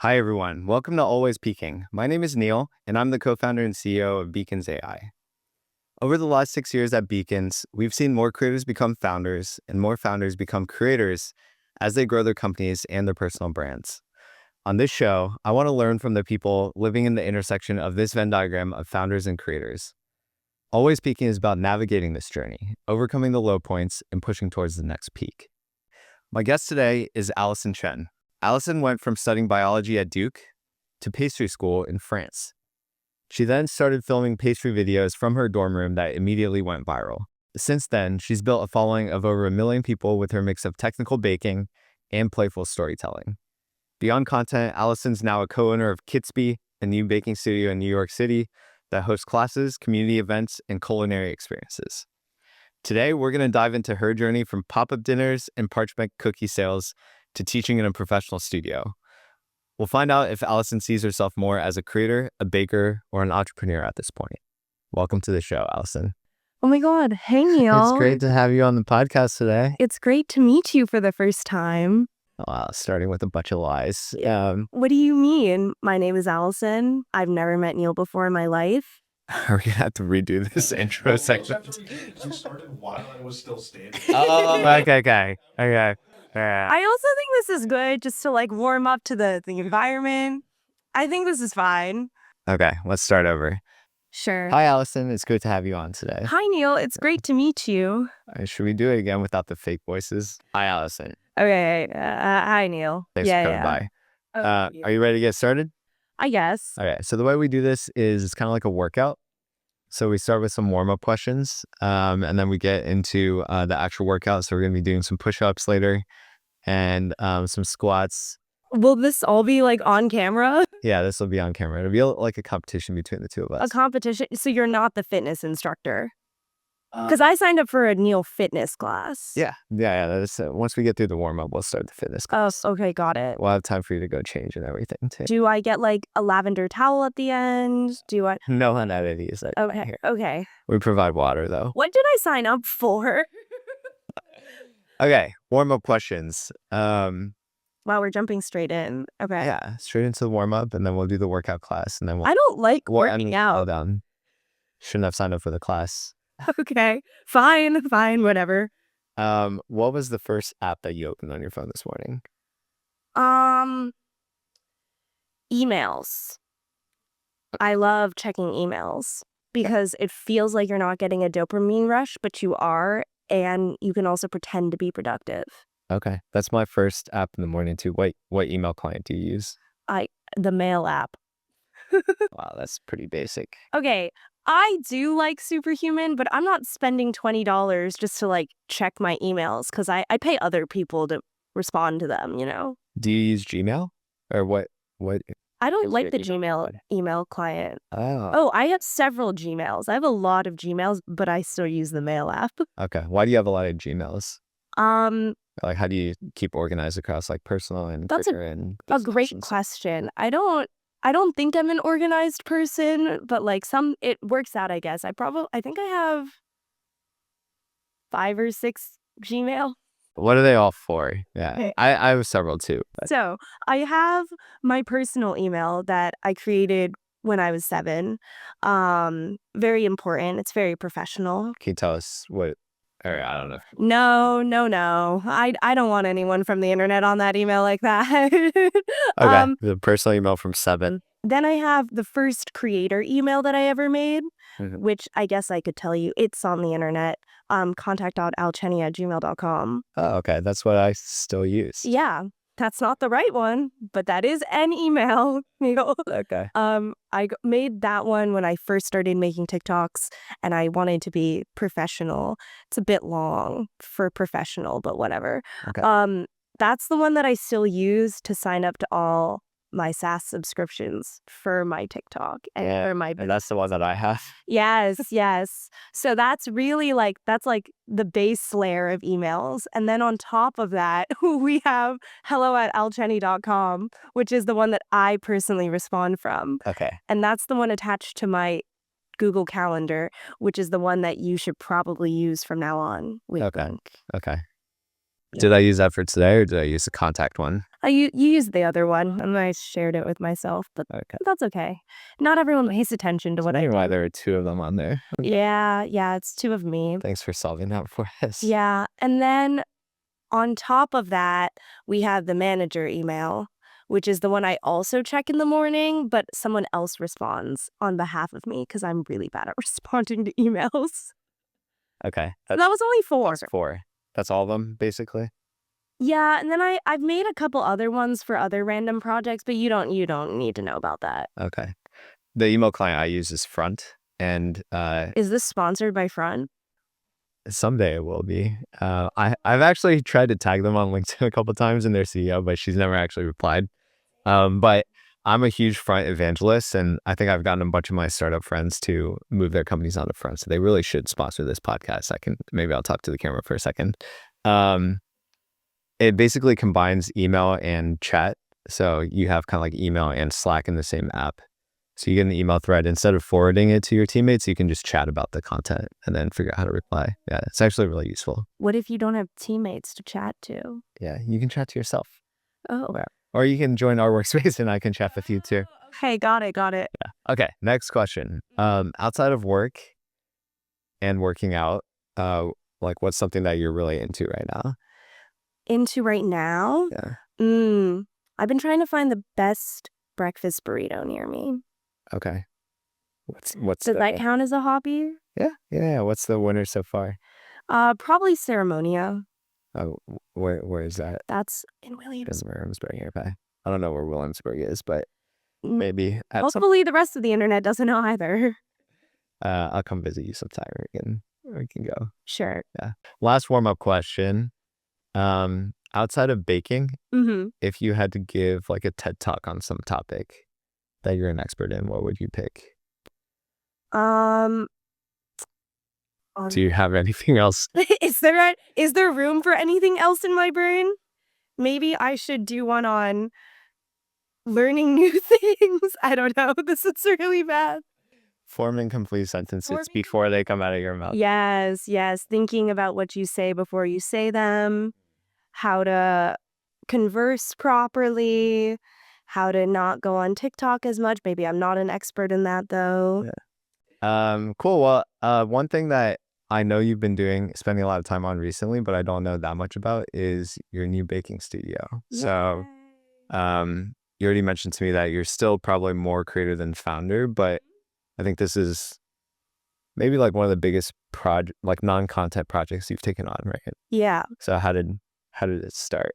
Hi, everyone. Welcome to Always Peaking. My name is Neal, and I'm the co-founder and CEO of Beacons AI. Over the last 6 years at Beacons, we've seen more creators become founders and more founders become creators as they grow their companies and their personal brands. On this show, I want to learn from the people living in the intersection of this Venn diagram of founders and creators. Always Peaking is about navigating this journey, overcoming the low points, and pushing towards the next peak. My guest today is Allison Chen. Allison went from studying biology at Duke to pastry school in France. She then started filming pastry videos from her dorm room that immediately went viral. Since then, she's built a following of over 1 million people with her mix of technical baking and playful storytelling. Beyond content, Allison's now a co-owner of Kistby, a new baking studio in New York City that hosts classes, community events, and culinary experiences. Today, we're going to dive into her journey from pop-up dinners and parchment cookie sales to teaching in a professional studio. We'll find out if Allison sees herself more as a creator, a baker, or an entrepreneur at this point. Welcome to the show, Allison. Oh my God. Hey, Neal. It's great to have you on the podcast today. It's great to meet you for the first time. Wow, starting with a bunch of lies. What do you mean? My name is Allison. I've never met Neal before in my life. Are we going to have to redo this intro section? You started while I was still standing. Oh, okay. I also think this is good just to warm up to the environment. I think this is fine. Okay, let's start over. Sure. Hi, Allison. It's good to have you on today. Hi, Neal. It's great to meet you. Should we do it again without the fake voices? Hi, Allison. Okay. Hi, Neal. Thanks for coming by. Are you ready to get started? I guess. Okay, so the way we do this is it's kind of like a workout. So we start with some warm-up questions, and then we get into the actual workout. So we're going to be doing some push-ups later and some squats. Will this all be on camera? Yeah, this will be on camera. It'll be like a competition between the two of us. A competition? So you're not the fitness instructor? Because I signed up for a Neal fitness class. Yeah. That's, once we get through the warm-up, we'll start the fitness class. Oh, okay, got it. We'll have time for you to go change and everything, too. Do I get a lavender towel at the end? Do I? No amenities that here. Okay. We provide water, though. What did I sign up for? Okay, warm-up questions. Wow, we're jumping straight in. Okay. Yeah, straight into the warm-up, and then we'll do the workout class, and then we'll... I don't like working out. Down. Shouldn't have signed up for the class. Okay, fine, whatever. What was the first app that you opened on your phone this morning? Emails. I love checking emails because it feels like you're not getting a dopamine rush, but you are, and you can also pretend to be productive. Okay, that's my first app in the morning too. What email client do you use? The mail app. Wow, that's pretty basic. Okay, I do like Superhuman, but I'm not spending $20 just to check my emails because I pay other people to respond to them, Do you use Gmail? Or what? I don't like the Gmail email client. Oh, I have several Gmails. I have a lot of Gmails, but I still use the mail app. okay. Why do you have a lot of Gmails? Like, how do you keep organized across personal and That's career and a business great options? question. I don't think I'm an organized person, but it works out, I guess. I think I have 5 or 6 Gmail. What are they all for? Yeah, Okay. I have several too. But... So I have my personal email that I created when I was 7. Very important. It's very professional. Can you tell us what? Or I don't know. No. I don't want anyone from the internet on that email like that. Okay, the personal email from 7. Then I have the first creator email that I ever made, Mhm. which I guess I could tell you. It's on the internet. Contact.Al.chenny@gmail.com. Oh, okay, that's what I still use. Yeah, that's not the right one, but that is an email. Okay. I made that one when I first started making TikToks, and I wanted to be professional. It's a bit long for professional, but whatever. Okay. That's the one that I still use to sign up to all my SaaS subscriptions for my TikTok and for my And that's the one that I have. Yes. So that's really that's the base layer of emails. And then on top of that, we have hello@Al.chenny.com, which is the one that I personally respond from. Okay. And that's the one attached to my Google Calendar, which is the one that you should probably use from now on. Okay. Did I use that for today or did I use the contact one? You used the other one, and I shared it with myself, but Okay. that's okay. Not everyone pays attention to what I Wondering do. why there are two of them on there. Yeah, it's two of me. Thanks for solving that for us. Yeah, and then on top of that, we have the manager email, which is the one I also check in the morning, but someone else responds on behalf of me because I'm really bad at responding to emails. Okay. So that was only 4. That's 4. That's all of them, basically? Yeah, and then I've made a couple other ones for other random projects, but you don't need to know about that. Okay. The email client I use is Front, and Is this sponsored by Front? someday it will be. I've actually tried to tag them on LinkedIn a couple times in their CEO, but she's never actually replied. But I'm a huge Front evangelist, and I think I've gotten a bunch of my startup friends to move their companies onto Front, so they really should sponsor this podcast. Maybe I'll talk to the camera for a second. It basically combines email and chat. So you have kind of like email and Slack in the same app. So you get an email thread. Instead of forwarding it to your teammates, you can just chat about the content and then figure out how to reply. Yeah, it's actually really useful. What if you don't have teammates to chat to? Yeah, you can chat to yourself. Oh. Yeah. Or you can join our workspace and I can chat with you too. Hey, got it. Yeah. Okay, next question. Outside of work and working out, like what's something that you're really into right now? Into right now? Yeah. I've been trying to find the best breakfast burrito near me. Okay. What's Does that count as a hobby? Yeah. What's the winner so far? Probably Ceremonia. Oh, where is that? That's in Williamsburg. Williamsburg nearby. I don't know where Williamsburg is, but maybe Hopefully the rest of the internet doesn't know either. I'll come visit you sometime. We can go. Sure. Yeah. Last warm-up question. Outside of baking, if you had to give like a TED Talk on some topic that you're an expert in, what would you pick? Do you have anything else? Is there room for anything else in my brain? Maybe I should do one on learning new things. I don't know. This is really bad. Form and complete sentences before they come out of your mouth. Yes. Thinking about what you say before you say them, how to converse properly, how to not go on TikTok as much. Maybe I'm not an expert in that though. Yeah. Cool. Well, one thing that I know you've been spending a lot of time on recently, but I don't know that much about is your new baking studio. Yay. So, you already mentioned to me that you're still probably more creator than founder, but I think this is maybe like one of the biggest non-content projects you've taken on, right? Yeah. So how did it start?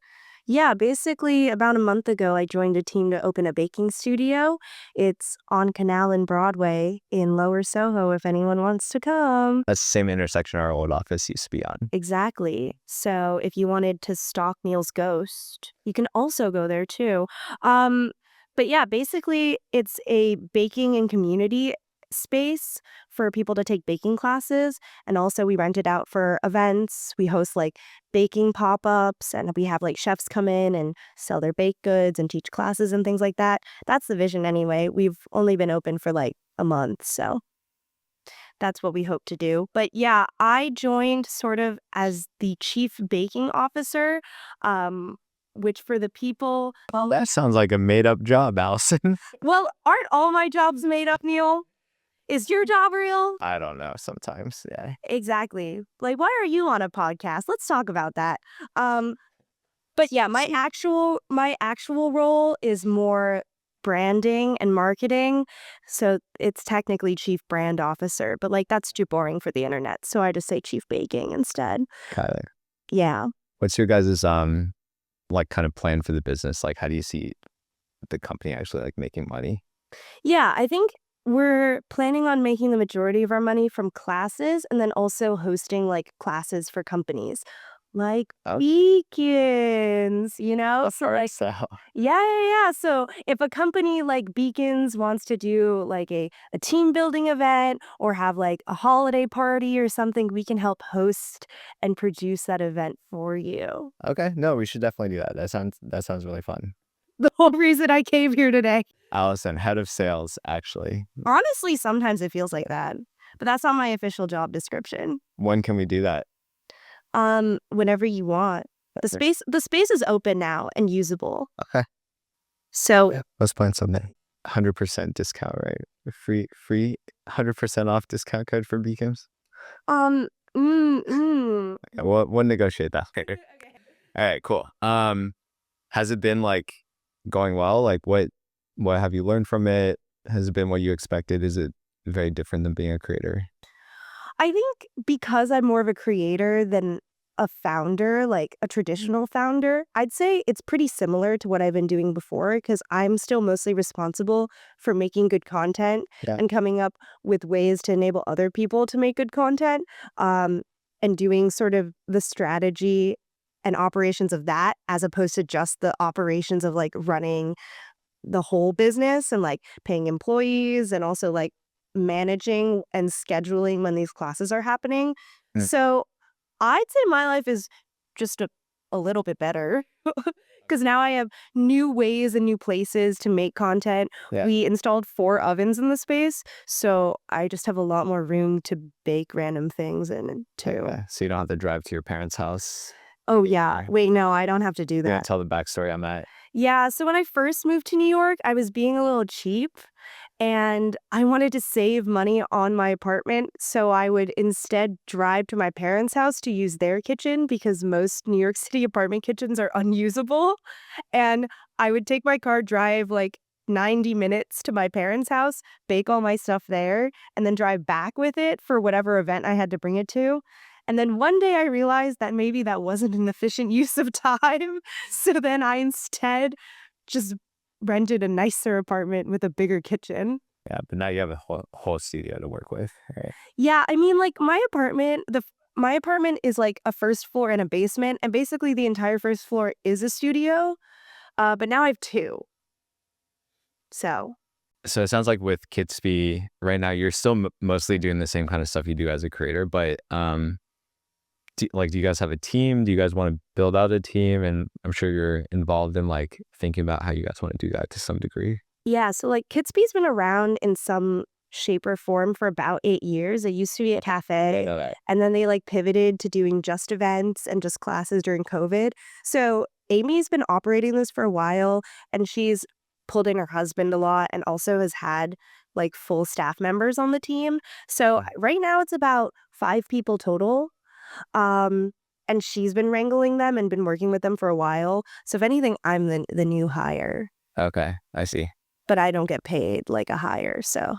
Yeah, basically about a month ago, I joined a team to open a baking studio. It's on Canal and Broadway in Lower Soho if anyone wants to come. That's the same intersection our old office used to be on. Exactly. So if you wanted to stalk Neal's ghost, you can also go there too. But yeah, basically it's a baking and community space for people to take baking classes, and also we rent it out for events. We host like baking pop-ups, and we have like chefs come in and sell their baked goods and teach classes and things like that. That's the vision anyway. We've only been open for like a month, so that's what we hope to do. But yeah, I joined sort of as the chief baking officer, which for the people... Well, that sounds like a made-up job, Allison. Well, aren't all my jobs made up, Neal? Is your job real? I don't know, sometimes, yeah. Exactly. Like, why are you on a podcast? Let's talk about that. But yeah, my actual role is more branding and marketing. So it's technically chief brand officer, but like that's too boring for the internet. So I just say chief baking instead. Kyler. Yeah. What's your guys' like kind of plan for the business? Like how do you see the company actually like making money? Yeah, I think we're planning on making the majority of our money from classes and then also hosting like classes for companies like Beacons, you know? So like, yeah. So if a company like Beacons wants to do like a team building event or have like a holiday party or something, we can help host and produce that event for you. Okay, no, we should definitely do that. That sounds really fun. The whole reason I came here today. Allison, head of sales, actually. Honestly, sometimes it feels like that, but that's not my official job description. When can we do that? Whenever you want. The space is open now and usable. Okay. So Yeah, let's plan something. 100% discount, right? Free 100% off discount code for Beacons. mm, mm. Yeah, we'll negotiate that later. All right, cool. Has it been like going well? Like what have you learned from it? Has it been what you expected? Is it very different than being a creator? I think because I'm more of a creator than a founder, like a traditional founder, I'd say it's pretty similar to what I've been doing before because I'm still mostly responsible for making good content Yeah. and coming up with ways to enable other people to make good content, and doing sort of the strategy and operations of that as opposed to just the operations of like running the whole business and like paying employees and also like managing and scheduling when these classes are happening. Mm. So I'd say my life is just a little bit better because now I have new ways and new places to make content. Yeah. We installed 4 ovens in the space, so I just have a lot more room to bake random things in too. Okay. So you don't have to drive to your parents' house. Oh yeah. Right. Wait, no, I don't have to do You're gonna that. tell the backstory on that. Yeah, so when I first moved to New York, I was being a little cheap and I wanted to save money on my apartment. So I would instead drive to my parents' house to use their kitchen because most New York City apartment kitchens are unusable. And I would take my car, drive like 90 minutes to my parents' house, bake all my stuff there, and then drive back with it for whatever event I had to bring it to. And then one day I realized that maybe that wasn't an efficient use of time. So then I instead just rented a nicer apartment with a bigger kitchen. Yeah, but now you have a whole studio to work with, right? Yeah, I mean, like my apartment is like a first floor and a basement, and basically the entire first floor is a studio. But now I have 2. So So it sounds like with Kistby right now, you're still mostly doing the same kind of stuff you do as a creator, but do you guys have a team? Do you guys want to build out a team? And I'm sure you're involved in like thinking about how you guys want to do that to some degree. yeah, so like Kitsby's been around in some shape or form for about 8 years. It used to be a cafe, Okay. and then they like pivoted to doing just events and just classes during COVID. So Amy's been operating this for a while, and she's pulled in her husband a lot and also has had like full staff members on the team. So right now it's about 5 people total. Um, and she's been wrangling them and been working with them for a while. So if anything, I'm the new hire, Okay, I see. but I don't get paid like a hire. So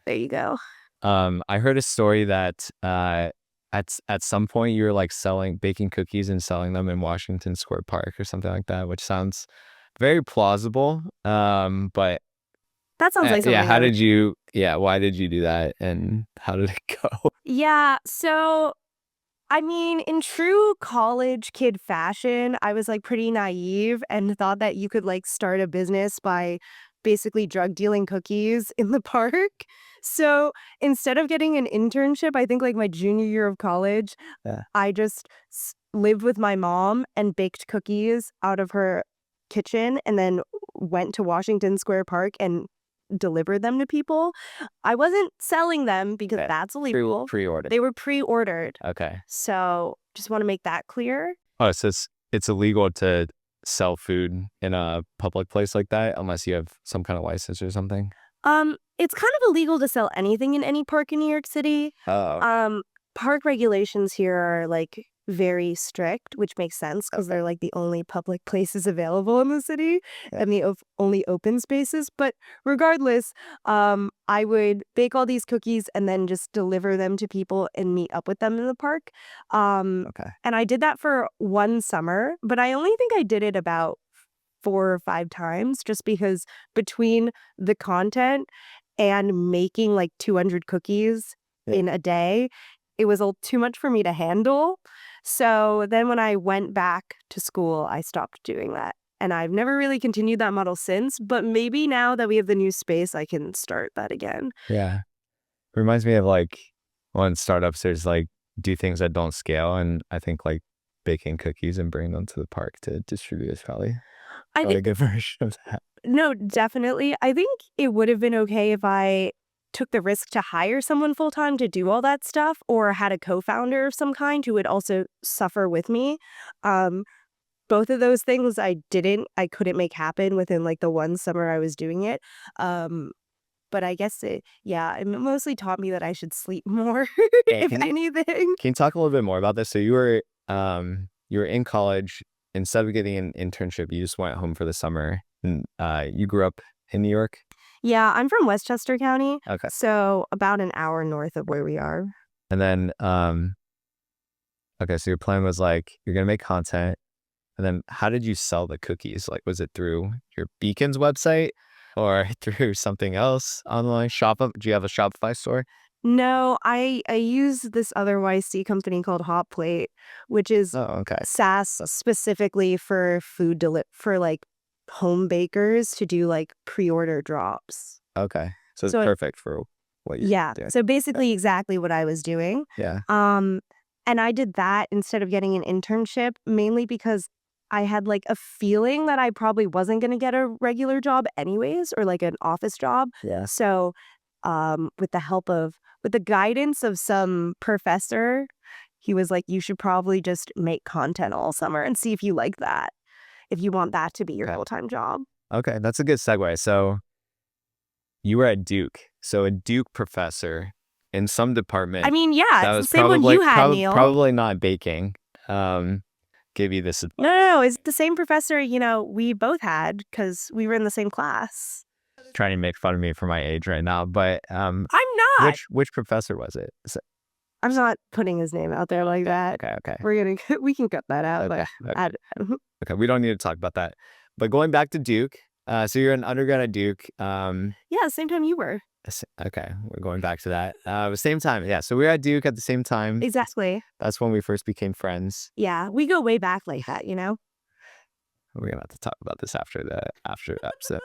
there you go. I heard a story that at some point you were like baking cookies and selling them in Washington Square Park or something like that, which sounds very plausible. But That sounds like something. Yeah, why did you do that and how did it go? Yeah. So I mean, in true college kid fashion, I was like pretty naive and thought that you could like start a business by basically drug dealing cookies in the park. So instead of getting an internship, I think like my junior year of college, Yeah. I just lived with my mom and baked cookies out of her kitchen and then went to Washington Square Park and delivered them to people. I wasn't selling them because Okay. that's illegal. Pre-ordered. They were pre-ordered. Okay. So just want to make that clear. Oh, so it's illegal to sell food in a public place like that unless you have some kind of license or something? It's kind of illegal to sell anything in any park in New York City. Oh. Park regulations here are like very strict, which makes sense because they're like the only public places available in the city and the only open spaces. But regardless, I would bake all these cookies and then just deliver them to people and meet up with them in the park. Okay. And I did that for one summer, but I only think I did it about 4 or 5 times just because between the content and making like 200 cookies in a day, it was too much for me to handle. So then when I went back to school, I stopped doing that. And I've never really continued that model since, but maybe now that we have the new space, I can start that again. Yeah. Reminds me of like when startups there's like do things that don't scale, and I think like baking cookies and bringing them to the park to distribute is probably a good version of that. No, definitely. I think it would have been okay if I took the risk to hire someone full time to do all that stuff or had a co-founder of some kind who would also suffer with me. both of those things I couldn't make happen within like the one summer I was doing it. But I guess it mostly taught me that I should sleep more, Yeah, if anything. can you talk a little bit more about this? So you were in college. Instead of getting an internship, you just went home for the summer. And you grew up in New York? Yeah, I'm from Westchester County, Okay. so about an hour north of where we are. And then okay, so your plan was like you're gonna make content. And then how did you sell the cookies? Like, was it through your Beacon's website or through something else online? Do you have a Shopify store? No, I use this other YC company called Hot Plate, which is Oh, okay. SaaS specifically for for like home bakers to do like pre-order drops. Okay. So it's So perfect for what you're yeah, doing. so basically exactly what I was doing. Yeah. And I did that instead of getting an internship, mainly because I had like a feeling that I probably wasn't going to get a regular job anyways, or like an office job. Yeah. So, with the guidance of some professor, he was like, you should probably just make content all summer and see if you like that, if you want that to be your Okay. full-time job. Okay, that's a good segue. So you were at Duke. So a Duke professor in some department I mean, yeah, that it's the was same one probably you had, Neil. probably not baking. Give you this No, it's the same professor, we both had because we were in the same class. trying to make fun of me for my age right now, but I'm not. which professor was it? I'm not putting his name out there like that. Okay. We can cut that out. Okay. But Okay, we don't need to talk about that. But going back to Duke, so you're an undergrad at Duke. yeah, same time you were. Okay, we're going back to that. Same time, yeah. So we were at Duke at the same time. Exactly. That's when we first became friends. Yeah, we go way back like that, We're gonna have to talk about this after the episode.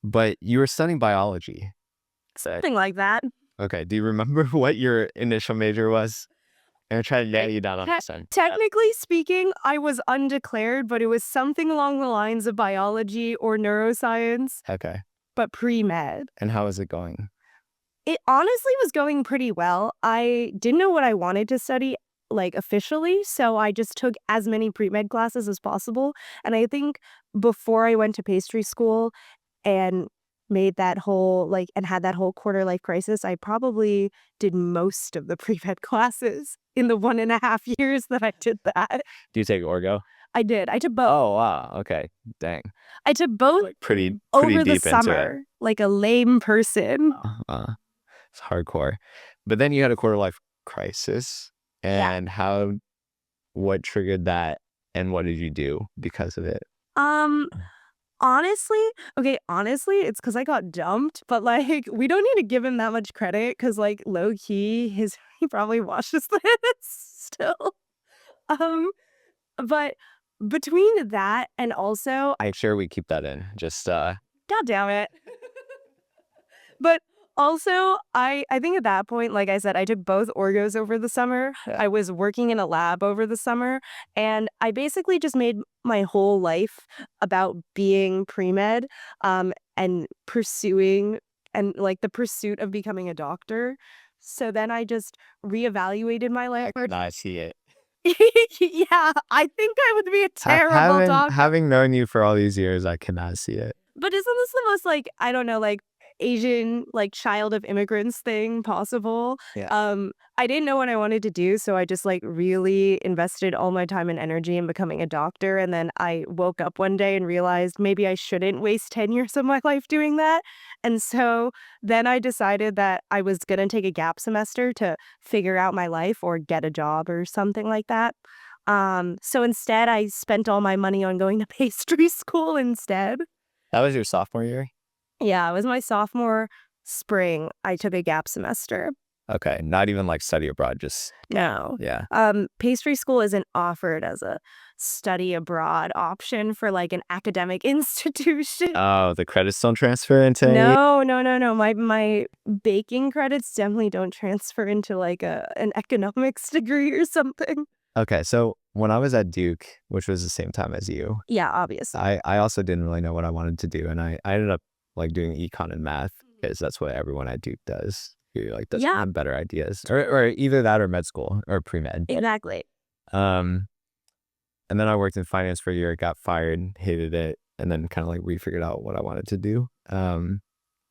But you were studying biology. Something like that. Okay, do you remember what your initial major was? I'm gonna try to nail you down on this one. Technically speaking, I was undeclared, but it was something along the lines of biology or neuroscience, Okay, but pre-med. and how is it going? It honestly was going pretty well. I didn't know what I wanted to study, like officially, so I just took as many pre-med classes as possible. And I think before I went to pastry school and made that whole and had that whole quarter life crisis, I probably did most of the pre-med classes in the 1.5 years that I did that. Do you take Orgo? I did. I took both. Oh wow, okay, dang. I took both Pretty over deep the into it. summer, like a lame person. It's hardcore. But then you had a quarter life crisis, and what triggered that, and what did you do because of it? Honestly, it's because I got dumped, but we don't need to give him that much credit because low key, he probably watches this still. But between that and also, I'm sure we keep that in. Just God damn it. But also, I think at that point, like I said, I took both Orgos over the summer. Yeah. I was working in a lab over the summer, and I basically just made my whole life about being pre-med, and pursuing and the pursuit of becoming a doctor. So then I just reevaluated my life. I see it. Yeah, I think I would be a terrible doctor. Having known you for all these years, I cannot see it. But isn't this the most I don't know, Asian child of immigrants thing possible? Yeah. I didn't know what I wanted to do, so I just really invested all my time and energy in becoming a doctor, and then I woke up one day and realized maybe I shouldn't waste 10 years of my life doing that. And so then I decided that I was going to take a gap semester to figure out my life or get a job or something like that. So instead I spent all my money on going to pastry school instead. That was your sophomore year? Yeah, it was my sophomore spring. I took a gap semester. Okay, not even study abroad, just... No. Yeah. Pastry school isn't offered as a study abroad option for an academic institution. Oh, the credits don't transfer into... No. My baking credits definitely don't transfer into an economics degree or something. Okay, so when I was at Duke, which was the same time as you... Yeah, obviously. I also didn't really know what I wanted to do, and I ended up doing econ and math because that's what everyone at Duke does. Who doesn't have better ideas, or either that or med school or pre-med. Exactly. And then I worked in finance for a year, got fired, hated it, and then kind of like refigured out what I wanted to do.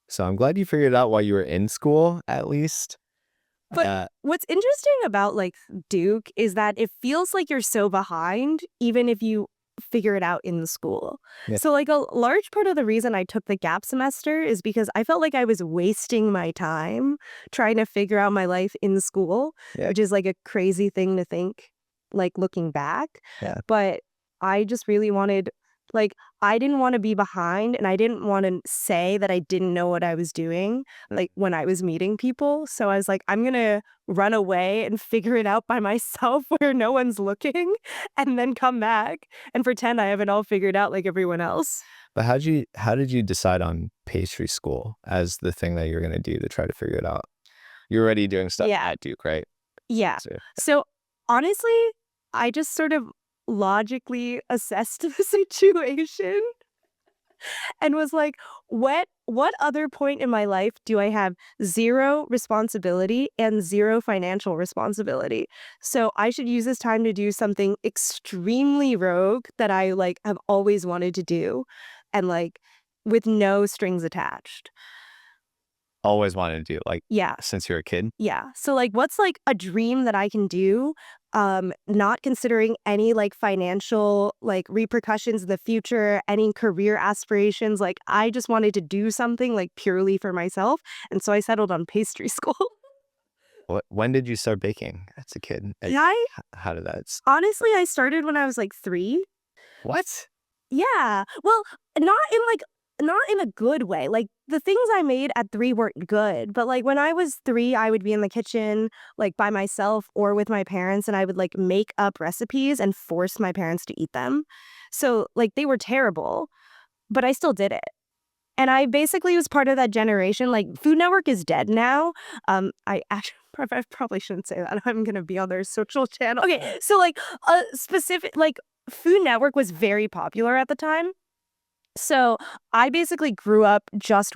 So I'm glad you figured it out while you were in school, at least. But Uh, what's interesting about like Duke is that it feels like you're so behind, even if you figure it out in school. Yeah. So like a large part of the reason I took the gap semester is because I felt like I was wasting my time trying to figure out my life in school, Yeah. which is like a crazy thing to think, like looking back. Yeah. But I just really wanted, like, I didn't want to be behind and I didn't want to say that I didn't know what I was doing, like when I was meeting people. So I was like, I'm going to run away and figure it out by myself where no one's looking and then come back and pretend I have it all figured out like everyone else. But how did you decide on pastry school as the thing that you're going to do to try to figure it out? You're already doing stuff Yeah. at Duke, right? Yeah. So honestly, I just sort of logically assessed the situation and was like, what other point in my life do I have zero responsibility and zero financial responsibility? So I should use this time to do something extremely rogue that I like have always wanted to do and like with no strings attached. Always wanted to do, like, Yeah. since you're a kid? Yeah. So like what's like a dream that I can do not considering any like financial like repercussions in the future, any career aspirations. Like I just wanted to do something like purely for myself. And so I settled on pastry school. When did you start baking as a kid? I How did that? honestly I started when I was like 3. What? Yeah. Well, not in a good way. Like the things I made at 3 weren't good, but like when I was 3, I would be in the kitchen like by myself or with my parents and I would like make up recipes and force my parents to eat them. So like they were terrible, but I still did it. And I basically was part of that generation. Like Food Network is dead now. I actually I probably shouldn't say that. I'm gonna be on their social channel. Okay, so like a specific like Food Network was very popular at the time. So I basically grew up just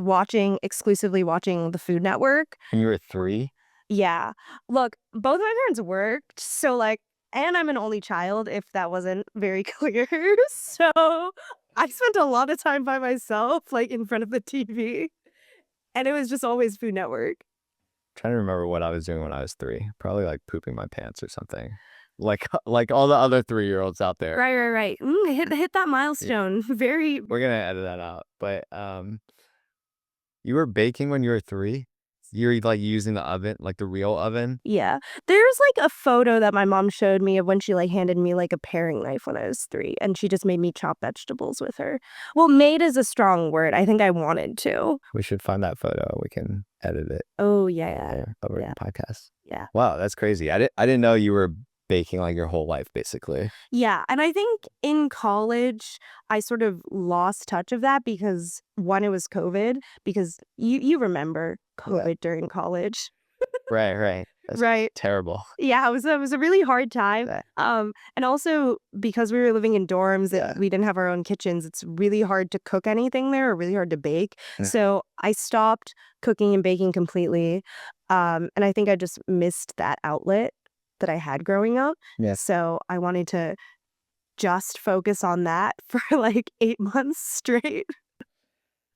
exclusively watching the Food Network. When you were 3? Yeah. Look, both my parents worked, so like, and I'm an only child, if that wasn't very clear. So I spent a lot of time by myself, like in front of the TV, and it was just always Food Network. Trying to remember what I was doing when I was 3. Probably like pooping my pants or something. Like all the other 3-year-olds out there. Right. Hit that milestone. Very. We're gonna edit that out. But you were baking when you were 3? You're like using the oven, like the real oven? Yeah. There's like a photo that my mom showed me of when she like handed me like a paring knife when I was 3 and she just made me chop vegetables with her. Well, made is a strong word. I think I wanted to. We should find that photo. We can edit it Oh, yeah. over Yeah. the podcast. Yeah. Wow, that's crazy. I didn't know you were baking like your whole life, basically. Yeah. And I think in college, I sort of lost touch of that because one, it was COVID, because you remember COVID during college. Right. That's Right. terrible. Yeah, it was a really hard time. And also because we were living in dorms and we didn't have our own kitchens, it's really hard to cook anything there or really hard to bake. Yeah. So I stopped cooking and baking completely. And I think I just missed that outlet that I had growing up. Yeah. So I wanted to just focus on that for like 8 months straight.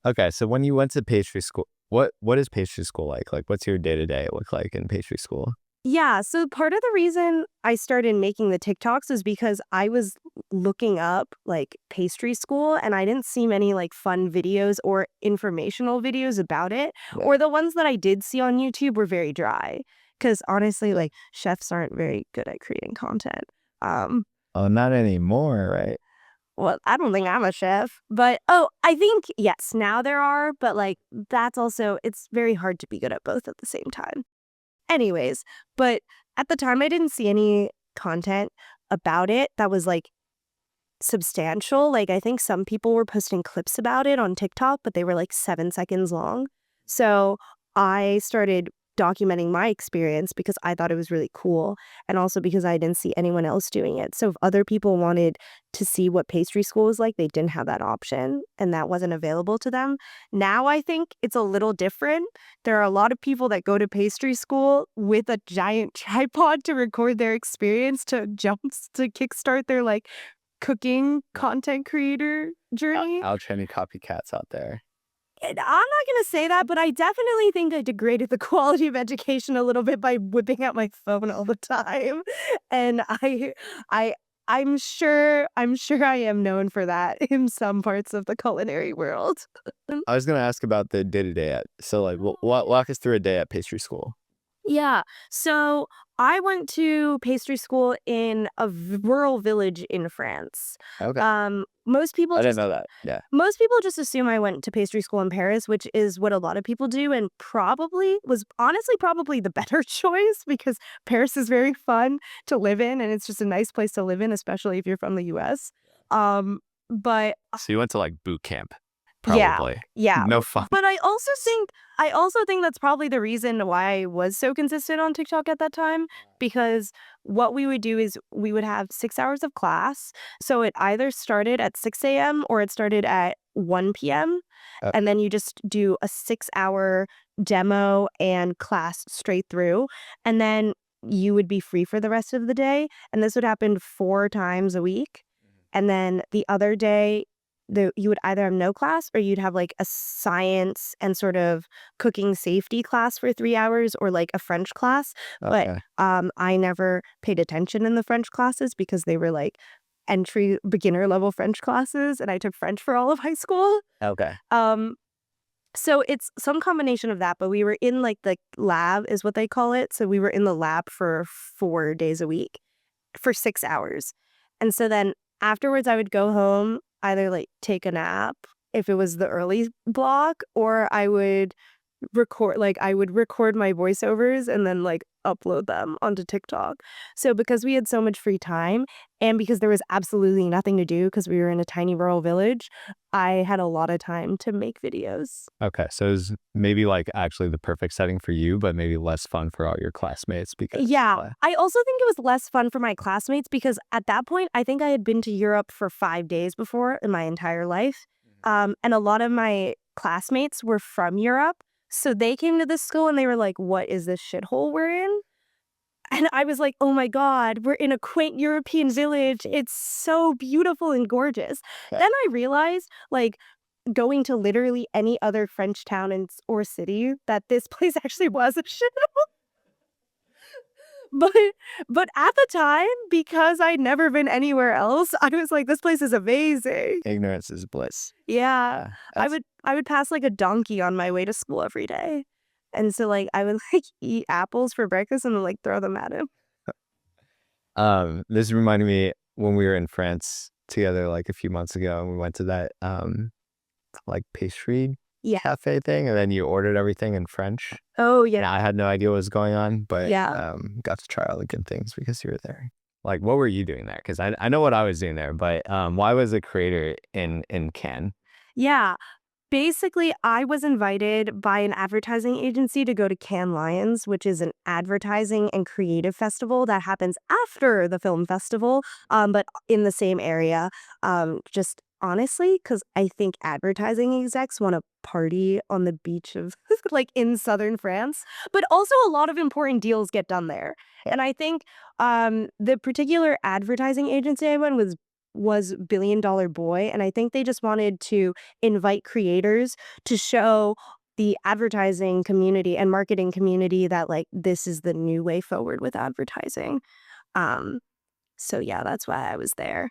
Okay, so when you went to pastry school, what is pastry school like? Like, what's your day-to-day look like in pastry school? Yeah, so part of the reason I started making the TikToks is because I was looking up like pastry school and I didn't see many like fun videos or informational videos about it. Yeah. Or the ones that I did see on YouTube were very dry. Because honestly, like chefs aren't very good at creating content. Oh, not anymore, right? Well, I don't think I'm a chef, but I think yes, now there are, but like that's also it's very hard to be good at both at the same time. Anyways, but at the time I didn't see any content about it that was like substantial. Like I think some people were posting clips about it on TikTok, but they were like 7 seconds long. So I started documenting my experience because I thought it was really cool, and also because I didn't see anyone else doing it. So if other people wanted to see what pastry school was like, they didn't have that option, and that wasn't available to them. Now I think it's a little different. There are a lot of people that go to pastry school with a giant tripod to record their experience to kickstart their like cooking content creator journey. Al.chenny copycats out there. And I'm not going to say that, but I definitely think I degraded the quality of education a little bit by whipping out my phone all the time. And I'm sure I am known for that in some parts of the culinary world. I was gonna ask about the day-to-day so like walk us through a day at pastry school. Yeah. So I went to pastry school in a rural village in France. Okay. Most people I didn't just know that. Yeah. most people just assume I went to pastry school in Paris, which is what a lot of people do, and probably was honestly probably the better choice because Paris is very fun to live in, and it's just a nice place to live in, especially if you're from the US. But So you went to like boot camp, yeah, probably. yeah. No fun. But I also think that's probably the reason why I was so consistent on TikTok at that time, because what we would do is we would have 6 hours of class. So it either started at 6 a.m. or it started at 1 p.m. Uh, And then you just do a 6-hour demo and class straight through. And then you would be free for the rest of the day. And this would happen 4 times a week. And then the other day, you would either have no class or you'd have like a science and sort of cooking safety class for 3 hours or like a French class. But Okay. I never paid attention in the French classes because they were like entry beginner level French classes, and I took French for all of high school. Okay. So it's some combination of that, but we were in like the lab is what they call it. So we were in the lab for 4 days a week for 6 hours. And so then afterwards I would go home, either like take a nap if it was the early block, or I would record my voiceovers and then like upload them onto TikTok. So because we had so much free time and because there was absolutely nothing to do because we were in a tiny rural village, I had a lot of time to make videos. Okay. So it was maybe like actually the perfect setting for you, but maybe less fun for all your classmates because Yeah. I also think it was less fun for my classmates because at that point, I think I had been to Europe for 5 days before in my entire life. And a lot of my classmates were from Europe. So they came to this school and they were like, what is this shithole we're in? And I was like, oh my God, we're in a quaint European village. It's so beautiful and gorgeous. Yeah. Then I realized, like, going to literally any other French town or city, that this place actually was a shithole. But at the time, because I'd never been anywhere else, I was like, this place is amazing. Ignorance is bliss. Yeah. I That's- would pass like a donkey on my way to school every day. And so like I would like eat apples for breakfast and then like throw them at him. This reminded me when we were in France together like a few months ago and we went to that like pastry Yeah. cafe thing and then you ordered everything in French. Oh And yeah. I had no idea what was going on, but Yeah. got to try all the good things because you were there. Like, what were you doing there? Because I know what I was doing there, but why was a creator in Cannes? Yeah. Basically, I was invited by an advertising agency to go to Cannes Lions, which is an advertising and creative festival that happens after the film festival, but in the same area. Just honestly, because I think advertising execs want to party on the beach of like in southern France, but also a lot of important deals get done there. And I think the particular advertising agency I went was Billion Dollar Boy, and I think they just wanted to invite creators to show the advertising community and marketing community that like this is the new way forward with advertising. So yeah, that's why I was there.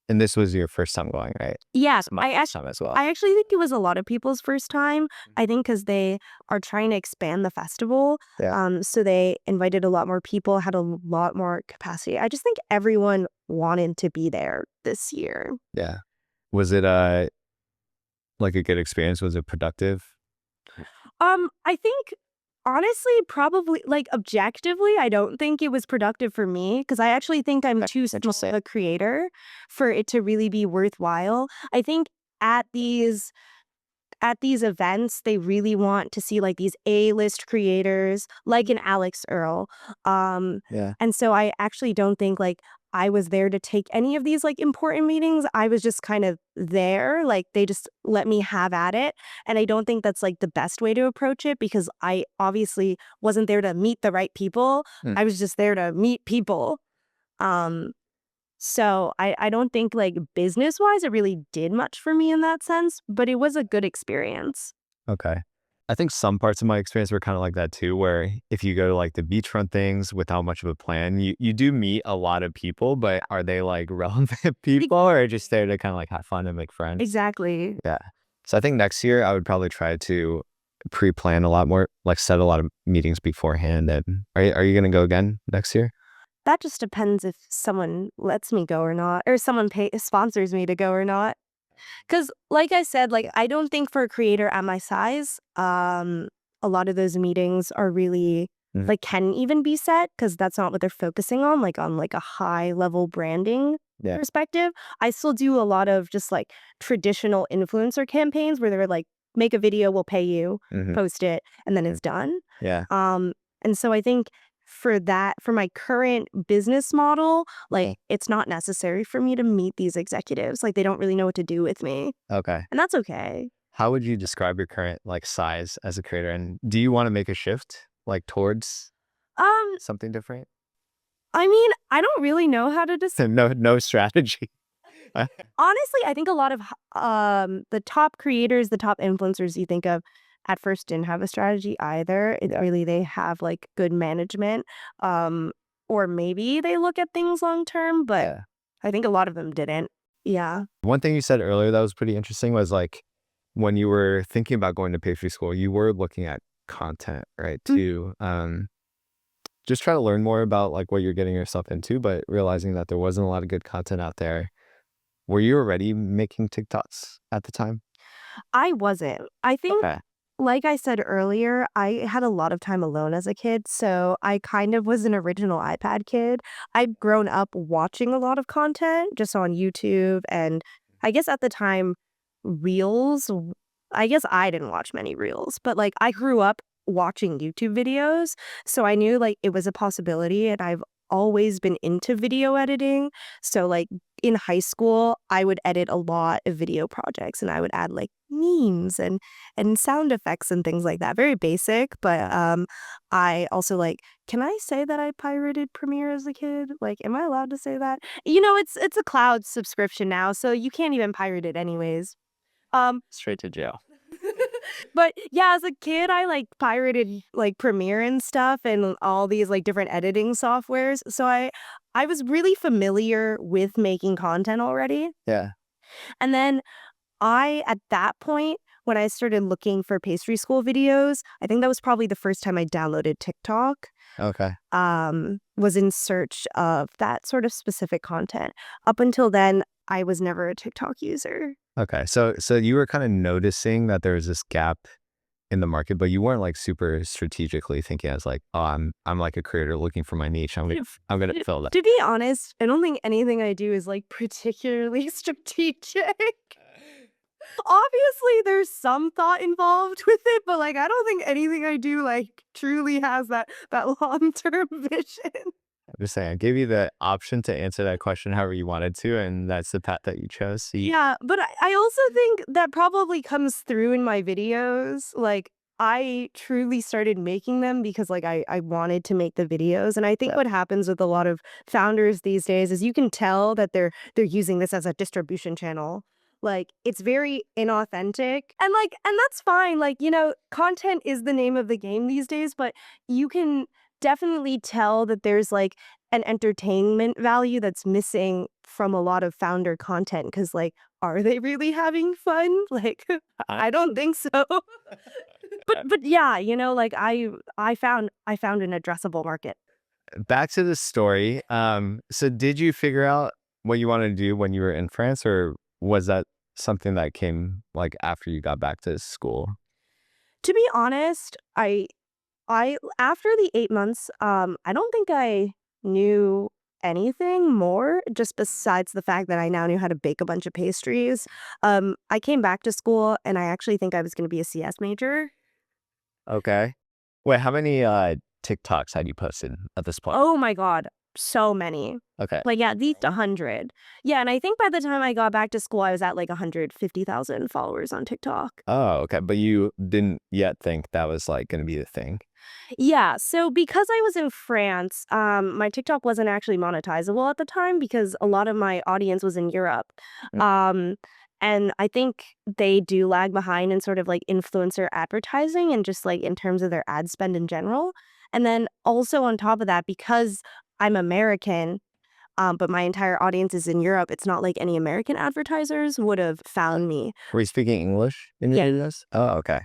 And this was your first time going, right? Yes, My first time as well. I actually think it was a lot of people's first time. I think because they are trying to expand the festival. Yeah. So they invited a lot more people, had a lot more capacity. I just think everyone wanted to be there this year. Yeah. Was it like a good experience? Was it productive? I think honestly, probably like objectively, I don't think it was productive for me because I actually think I'm too small a creator for it to really be worthwhile. I think at these at these events, they really want to see like these A-list creators, like an Alex Earl. Yeah. And so I actually don't think like I was there to take any of these like important meetings. I was just kind of there, like they just let me have at it. And I don't think that's like the best way to approach it because I obviously wasn't there to meet the right people. Mm. I was just there to meet people. Um, so I don't think like business wise it really did much for me in that sense, but it was a good experience. Okay. I think some parts of my experience were kind of like that too, where if you go to like the beachfront things without much of a plan, you do meet a lot of people, but are they like relevant people or just there to kind of like have fun and make friends? Exactly. Yeah. So I think next year I would probably try to pre-plan a lot more, like set a lot of meetings beforehand. And are you going to go again next year? That just depends if someone lets me go or not, or someone sponsors me to go or not. Because, like I said, like I don't think for a creator at my size, a lot of those meetings are really Mhm. like can even be set because that's not what they're focusing on like a high level branding Yeah. perspective. I still do a lot of just like traditional influencer campaigns where they're like, make a video, we'll pay you, Hmm. post it, and then it's done. Yeah. Um, and so I think for my current business model, like it's not necessary for me to meet these executives. Like they don't really know what to do with me. Okay. And that's okay. How would you describe your current like size as a creator? And do you want to make a shift like towards Um, something different? I mean, I don't really know how to So no strategy. honestly, I think a lot of the top creators, the top influencers you think of at first didn't have a strategy either. It really they have like good management. Or maybe they look at things long term, but Yeah. I think a lot of them didn't. Yeah. One thing you said earlier that was pretty interesting was like when you were thinking about going to pastry school, you were looking at content, right? To just try to learn more about like what you're getting yourself into, but realizing that there wasn't a lot of good content out there. Were you already making TikToks at the time? I wasn't. I think, Okay. like I said earlier, I had a lot of time alone as a kid, so I kind of was an original iPad kid. I'd grown up watching a lot of content just on YouTube, and I guess at the time, Reels. I guess I didn't watch many Reels, but like I grew up watching YouTube videos, so I knew like it was a possibility, and I've always been into video editing. So like in high school, I would edit a lot of video projects and I would add like memes and sound effects and things like that. Very basic, but I also like can I say that I pirated Premiere as a kid? Like am I allowed to say that? You know, it's a cloud subscription now, so you can't even pirate it anyways. Um Straight to jail. but yeah, as a kid, I like pirated like Premiere and stuff and all these like different editing softwares. So I was really familiar with making content already. Yeah. And then at that point, when I started looking for pastry school videos, I think that was probably the first time I downloaded TikTok, Okay. was in search of that sort of specific content. Up until then, I was never a TikTok user. Okay. So you were kind of noticing that there was this gap in the market, but you weren't like super strategically thinking as like, oh, I'm like a creator looking for my niche. I'm gonna fill that. To be honest, I don't think anything I do is like particularly strategic. Obviously, there's some thought involved with it, but like I don't think anything I do like truly has that long-term vision. I'm just saying, I gave you the option to answer that question however you wanted to, and that's the path that you chose. So Yeah, but I also think that probably comes through in my videos. Like I truly started making them because like I wanted to make the videos. And I think yeah. what happens with a lot of founders these days is you can tell that they're using this as a distribution channel. Like it's very inauthentic. And that's fine. Like, you know, content is the name of the game these days, but you can definitely tell that there's like an entertainment value that's missing from a lot of founder content because like are they really having fun? Like I don't think so. But yeah, you know, like I found an addressable market. Back to the story. So did you figure out what you wanted to do when you were in France, or was that something that came like after you got back to school? To be honest, I after the 8 months, I don't think I knew anything more, just besides the fact that I now knew how to bake a bunch of pastries. I came back to school and I actually think I was going to be a CS major. Okay. Wait, how many TikToks had you posted at this point? Oh my God, so many. Okay. Like, yeah, at least 100. Yeah, and I think by the time I got back to school, I was at like 150,000 followers on TikTok. Oh, okay. But you didn't yet think that was like going to be the thing. Yeah, so because I was in France, my TikTok wasn't actually monetizable at the time because a lot of my audience was in Europe. Mm. And I think they do lag behind in sort of like influencer advertising and just like in terms of their ad spend in general. And then also on top of that, because I'm American, but my entire audience is in Europe, it's not like any American advertisers would have found me. Were you speaking English in your Yeah. videos? Oh, okay.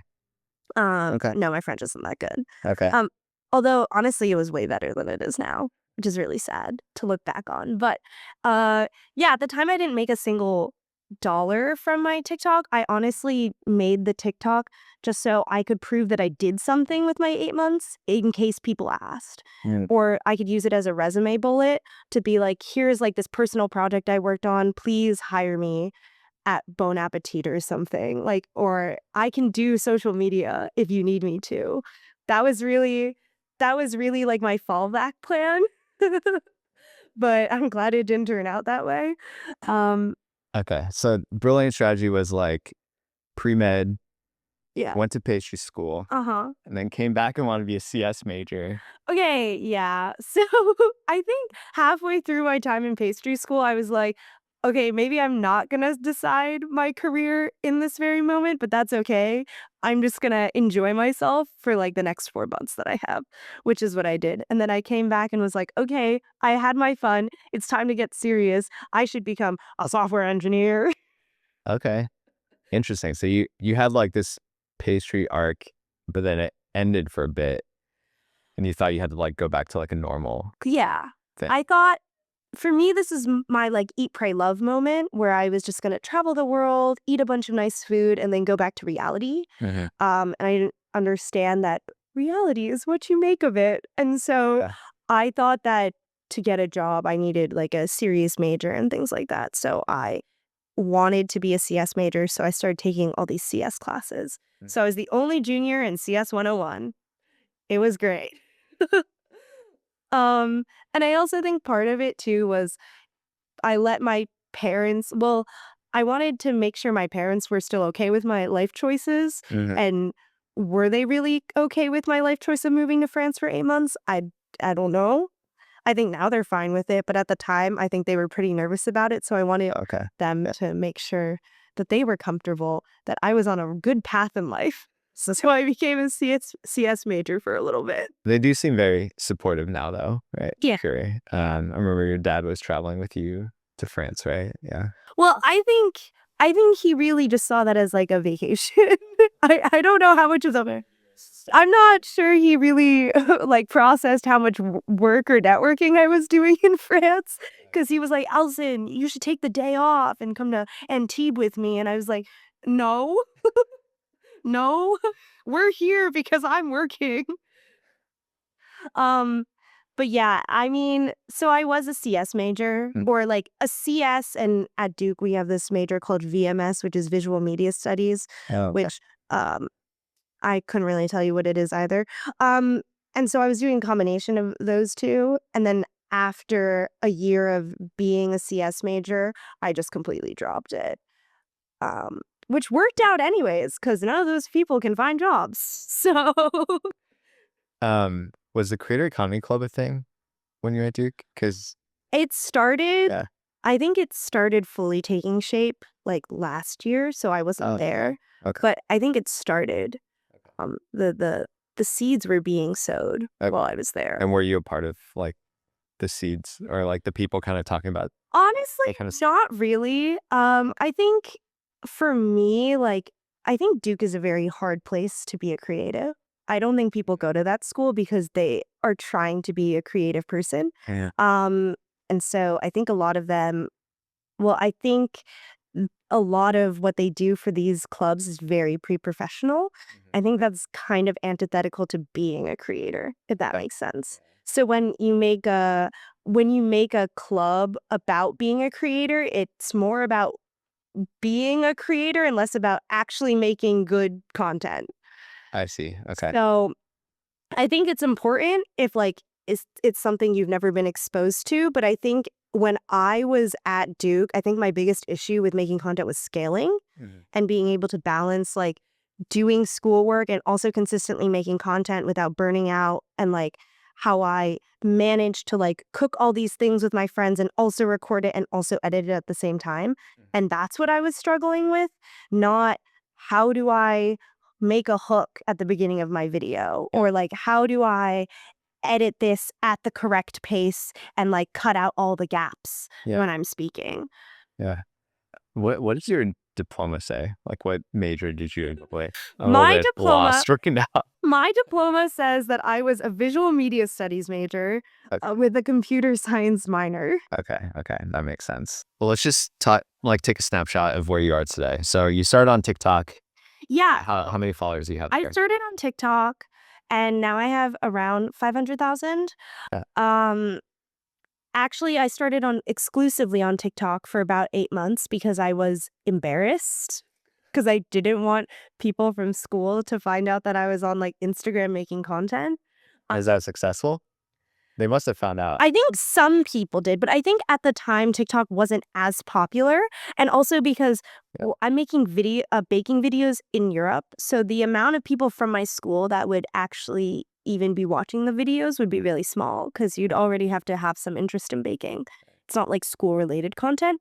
Okay. No, my French isn't that good. Okay. Um, Although honestly, it was way better than it is now, which is really sad to look back on. But yeah, at the time I didn't make a single dollar from my TikTok. I honestly made the TikTok just so I could prove that I did something with my 8 months in case people asked. Mm. Or I could use it as a resume bullet to be like, here's like this personal project I worked on. Please hire me at Bon Appetit or something. Like, or I can do social media if you need me to. That was really like my fallback plan. But I'm glad it didn't turn out that way. Okay. So brilliant strategy was like pre-med, Yeah. went to pastry school, Uh-huh. and then came back and wanted to be a CS major. Okay, yeah. So I think halfway through my time in pastry school, I was like, okay, maybe I'm not gonna decide my career in this very moment, but that's okay. I'm just gonna enjoy myself for like the next 4 months that I have, which is what I did. And then I came back and was like, okay, I had my fun. It's time to get serious. I should become a software engineer. Okay. Interesting. So you had like this pastry arc, but then it ended for a bit, and you thought you had to like go back to like a normal Yeah. thing. I thought for me, this is my like eat, pray, love moment where I was just gonna travel the world, eat a bunch of nice food, and then go back to reality. Mhm. And I didn't understand that reality is what you make of it. And so Yeah. I thought that to get a job, I needed like a serious major and things like that. So I wanted to be a CS major. So I started taking all these CS classes. Mm. So I was the only junior in CS 101. It was great. Um, and I also think part of it too was I let my parents, well, I wanted to make sure my parents were still okay with my life choices. Mhm. And were they really okay with my life choice of moving to France for 8 months? I don't know. I think now they're fine with it, but at the time, I think they were pretty nervous about it. So I wanted Okay. them to make sure that they were comfortable, that I was on a good path in life. So I became a CS major for a little bit. They do seem very supportive now, though, right? Yeah. Sure. I remember your dad was traveling with you to France, right? Yeah. Well, I think he really just saw that as like a vacation. I don't know how much of the I'm not sure he really like processed how much work or networking I was doing in France because he was like, Allison, you should take the day off and come to Antibes with me. And I was like, no, no, we're here because I'm working. Um, but yeah, I mean, so I was a CS major Mm. or like a CS, and at Duke we have this major called VMS, which is Visual Media Studies, Oh, okay. which I couldn't really tell you what it is either. And so I was doing a combination of those two, and then after a year of being a CS major, I just completely dropped it. Which worked out anyways, because none of those people can find jobs. So Was the Creator Economy Club a thing when you were at Duke? Because it started, yeah. I think it started fully taking shape like last year, so I wasn't Oh, there. okay. But I think it started. The seeds were being sowed Okay. while I was there. And were you a part of like the seeds or like the people kind of talking about Honestly, kind of not really. I think for me, like, I think Duke is a very hard place to be a creative. I don't think people go to that school because they are trying to be a creative person. Yeah. And so I think a lot of them, well, I think a lot of what they do for these clubs is very pre-professional. I think that's kind of antithetical to being a creator, if that Yeah. makes sense. So when you make when you make a club about being a creator, it's more about being a creator and less about actually making good content. I see. Okay. So I think it's important if like it's something you've never been exposed to, but I think when I was at Duke, I think my biggest issue with making content was scaling and being able to balance like doing schoolwork and also consistently making content without burning out, and like how I managed to like cook all these things with my friends and also record it and also edit it at the same time. And that's what I was struggling with, not how do I make a hook at the beginning of my video, or like how do I edit this at the correct pace and like cut out all the gaps Yeah. when I'm speaking. Yeah. What does your diploma say? Like, what major did you play? I'm a My little bit diploma- lost right now. My diploma says that I was a visual media studies major Okay. with a computer science minor. Okay, that makes sense. Well, let's just take a snapshot of where you are today. So you started on TikTok. Yeah. How many followers do you have I there? started on TikTok and now I have around 500,000. Yeah. Actually, I started exclusively on TikTok for about 8 months because I was embarrassed, because I didn't want people from school to find out that I was on like Instagram making content. Is that successful? They must have found out. I think some people did, but I think at the time TikTok wasn't as popular, and also because I'm making baking videos in Europe, so the amount of people from my school that would actually even be watching the videos would be really small because you'd already have to have some interest in baking. It's not like school-related content.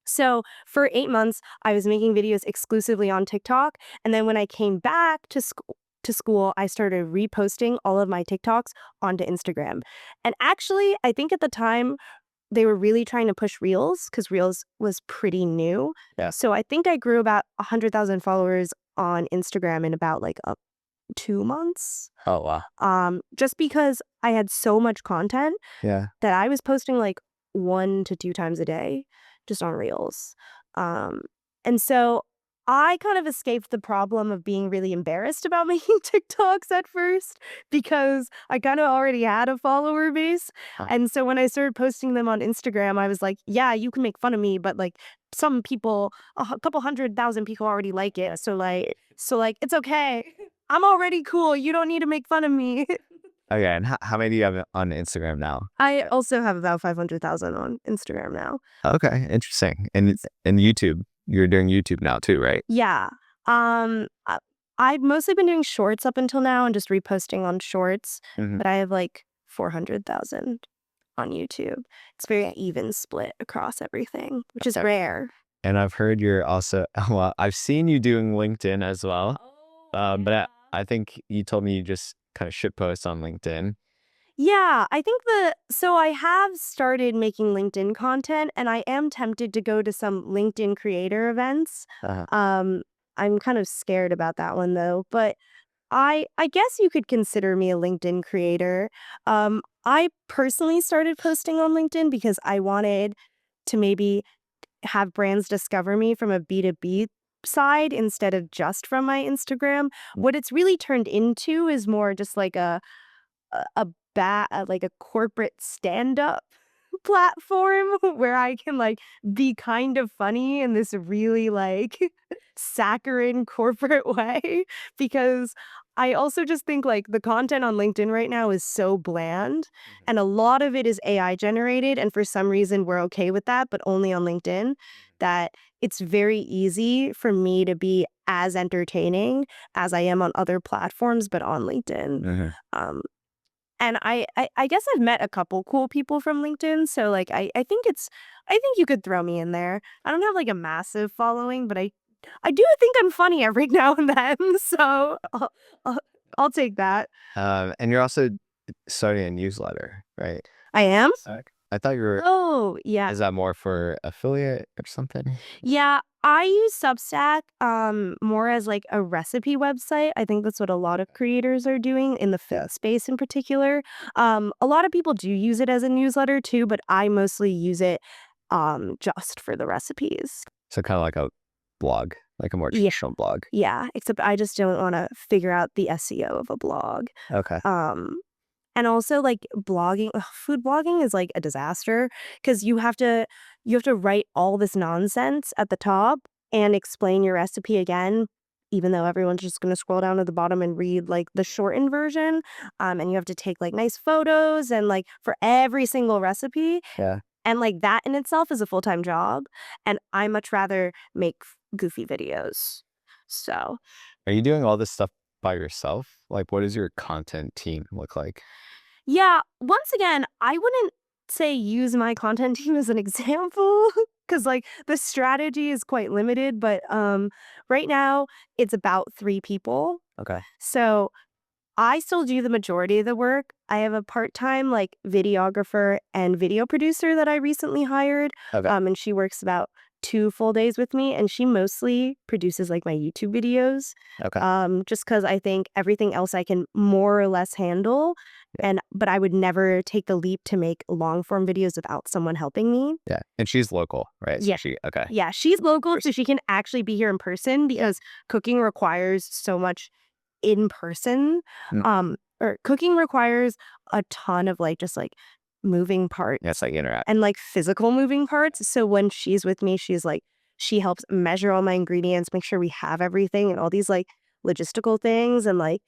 So for 8 months, I was making videos exclusively on TikTok, and then when I came back to school, I started reposting all of my TikToks onto Instagram. And actually, I think at the time they were really trying to push Reels because Reels was pretty new. Yeah. So I think I grew about 100,000 followers on Instagram in about like 2 months. Oh, wow. Just because I had so much content Yeah. that I was posting like 1 to 2 times a day just on Reels. And so I kind of escaped the problem of being really embarrassed about making TikToks at first because I kind of already had a follower base. And so when I started posting them on Instagram, I was like, yeah, you can make fun of me, but like some people, a couple 100,000 people already like it. So like it's okay. I'm already cool. You don't need to make fun of me. Okay, and how many do you have on Instagram now? I also have about 500,000 on Instagram now. Okay, interesting. And YouTube, you're doing YouTube now too, right? Yeah. I've mostly been doing shorts up until now and just reposting on shorts, but I have like 400,000 on YouTube. It's very even split across everything, which is rare. And I've heard you're also, well, I've seen you doing LinkedIn as well. But I think you told me you just kind of shit post on LinkedIn. Yeah, I think so I have started making LinkedIn content, and I am tempted to go to some LinkedIn creator events. I'm kind of scared about that one though, but I guess you could consider me a LinkedIn creator. I personally started posting on LinkedIn because I wanted to maybe have brands discover me from a B2B side instead of just from my Instagram. What it's really turned into is more just like like a corporate stand-up platform where I can like be kind of funny in this really like saccharine corporate way, because I also just think like the content on LinkedIn right now is so bland and a lot of it is AI generated, and for some reason we're okay with that, but only on LinkedIn, that it's very easy for me to be as entertaining as I am on other platforms but on LinkedIn. And I guess I've met a couple cool people from LinkedIn, so like I think you could throw me in there. I don't have like a massive following, but I do think I'm funny every now and then, so I'll take that. And you're also starting a newsletter, right? I am? I thought you were. Oh, yeah. Is that more for affiliate or something? Yeah, I use Substack more as like a recipe website. I think that's what a lot of creators are doing in the food space in particular. A lot of people do use it as a newsletter too, but I mostly use it just for the recipes. So kind of like a blog, like a more traditional blog. Yeah, except I just don't want to figure out the SEO of a blog. Okay. And also like blogging, food blogging is like a disaster because you have to write all this nonsense at the top and explain your recipe again, even though everyone's just going to scroll down to the bottom and read like the shortened version. And you have to take like nice photos and like for every single recipe. Yeah. And like that in itself is a full-time job. And I much rather make goofy videos. So Are you doing all this stuff by yourself? Like, what does your content team look like? yeah, once again, I wouldn't say use my content team as an example because like the strategy is quite limited, but right now it's about 3 people. Okay. So I still do the majority of the work. I have a part-time like videographer and video producer that I recently hired. Okay. And she works about 2 full days with me and she mostly produces like my YouTube videos. Okay. Just because I think everything else I can more or less handle. But I would never take the leap to make long form videos without someone helping me. Yeah. And she's local, right? So Yeah. okay. Yeah, she's local, so she can actually be here in person because cooking requires so much in person. Or cooking requires a ton of like just like moving parts. Yeah, it's like interact. And like physical moving parts. So when she's with me, she's like she helps measure all my ingredients, make sure we have everything and all these like logistical things and like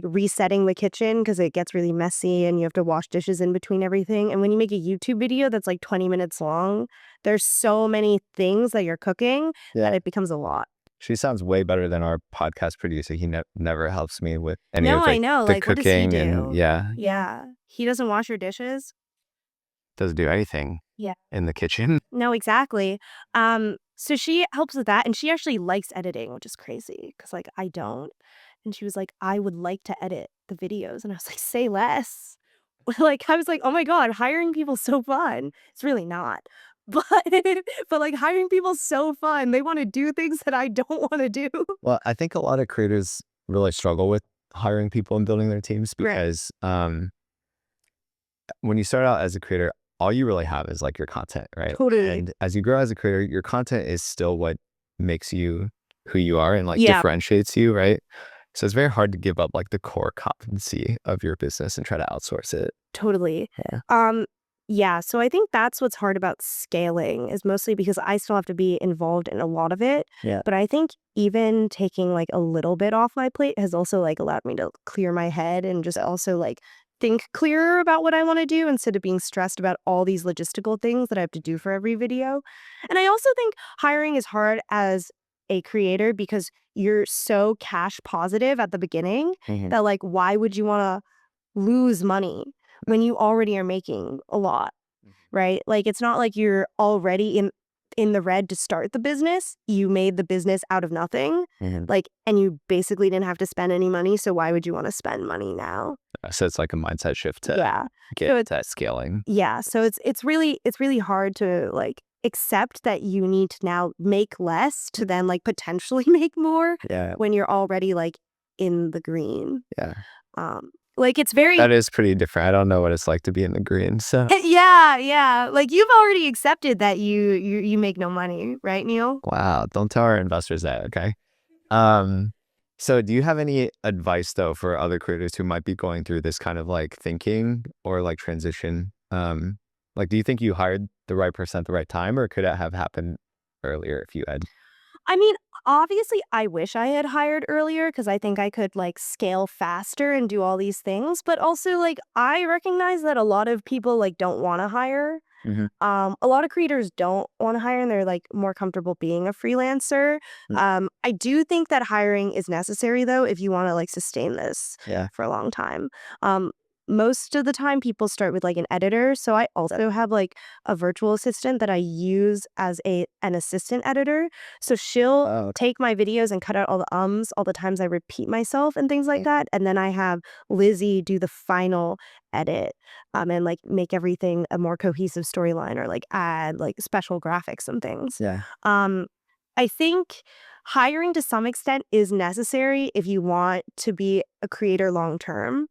resetting the kitchen because it gets really messy and you have to wash dishes in between everything. And when you make a YouTube video that's like 20 minutes long, there's so many things that you're cooking that it becomes a lot. She sounds way better than our podcast producer. He never helps me with any of I know. the Like, what does he cooking do? and Yeah. He doesn't wash your dishes. doesn't do anything Yeah. in the kitchen. No, exactly. So she helps with that, and she actually likes editing, which is crazy because like I don't. And she was like, I would like to edit the videos, and I was like, say less. Like I was like, oh my god, hiring people's so fun. It's really not, but but like hiring people's so fun. They want to do things that I don't want to do. Well, I think a lot of creators really struggle with hiring people and building their teams because when you start out as a creator, all you really have is like your content, right? Totally. And as you grow as a creator, your content is still what makes you who you are and like differentiates you, right? So it's very hard to give up like the core competency of your business and try to outsource it. Totally. Yeah, so I think that's what's hard about scaling is mostly because I still have to be involved in a lot of it. Yeah. But I think even taking like a little bit off my plate has also like allowed me to clear my head and just also like think clearer about what I want to do instead of being stressed about all these logistical things that I have to do for every video. And I also think hiring is hard as a creator because you're so cash positive at the beginning that like why would you want to lose money when you already are making a lot, right? Like it's not like you're already in the red to start the business. You made the business out of nothing, like, and you basically didn't have to spend any money. So why would you want to spend money now? So it's like a mindset shift to get So that scaling. Yeah, so it's really hard to like accept that you need to now make less to then like potentially make more when you're already like in the green. Yeah. Like it's very That is pretty different. I don't know what it's like to be in the green. So yeah. Like you've already accepted that you make no money, right, Neal? wow, don't tell our investors that, okay? So do you have any advice though for other creators who might be going through this kind of like thinking or like transition? Like do you think you hired the right person at the right time or could it have happened earlier if you had? I mean, obviously, I wish I had hired earlier because I think I could like scale faster and do all these things. But also, like, I recognize that a lot of people like don't want to hire. A lot of creators don't want to hire and they're like more comfortable being a freelancer. I do think that hiring is necessary though if you want to like sustain this for a long time. Most of the time people start with like an editor. So I also have like a virtual assistant that I use as an assistant editor. So she'll take my videos and cut out all the all the times I repeat myself and things like that. And then I have Lizzie do the final edit and like make everything a more cohesive storyline or like add like special graphics and things. I think hiring to some extent is necessary if you want to be a creator long term.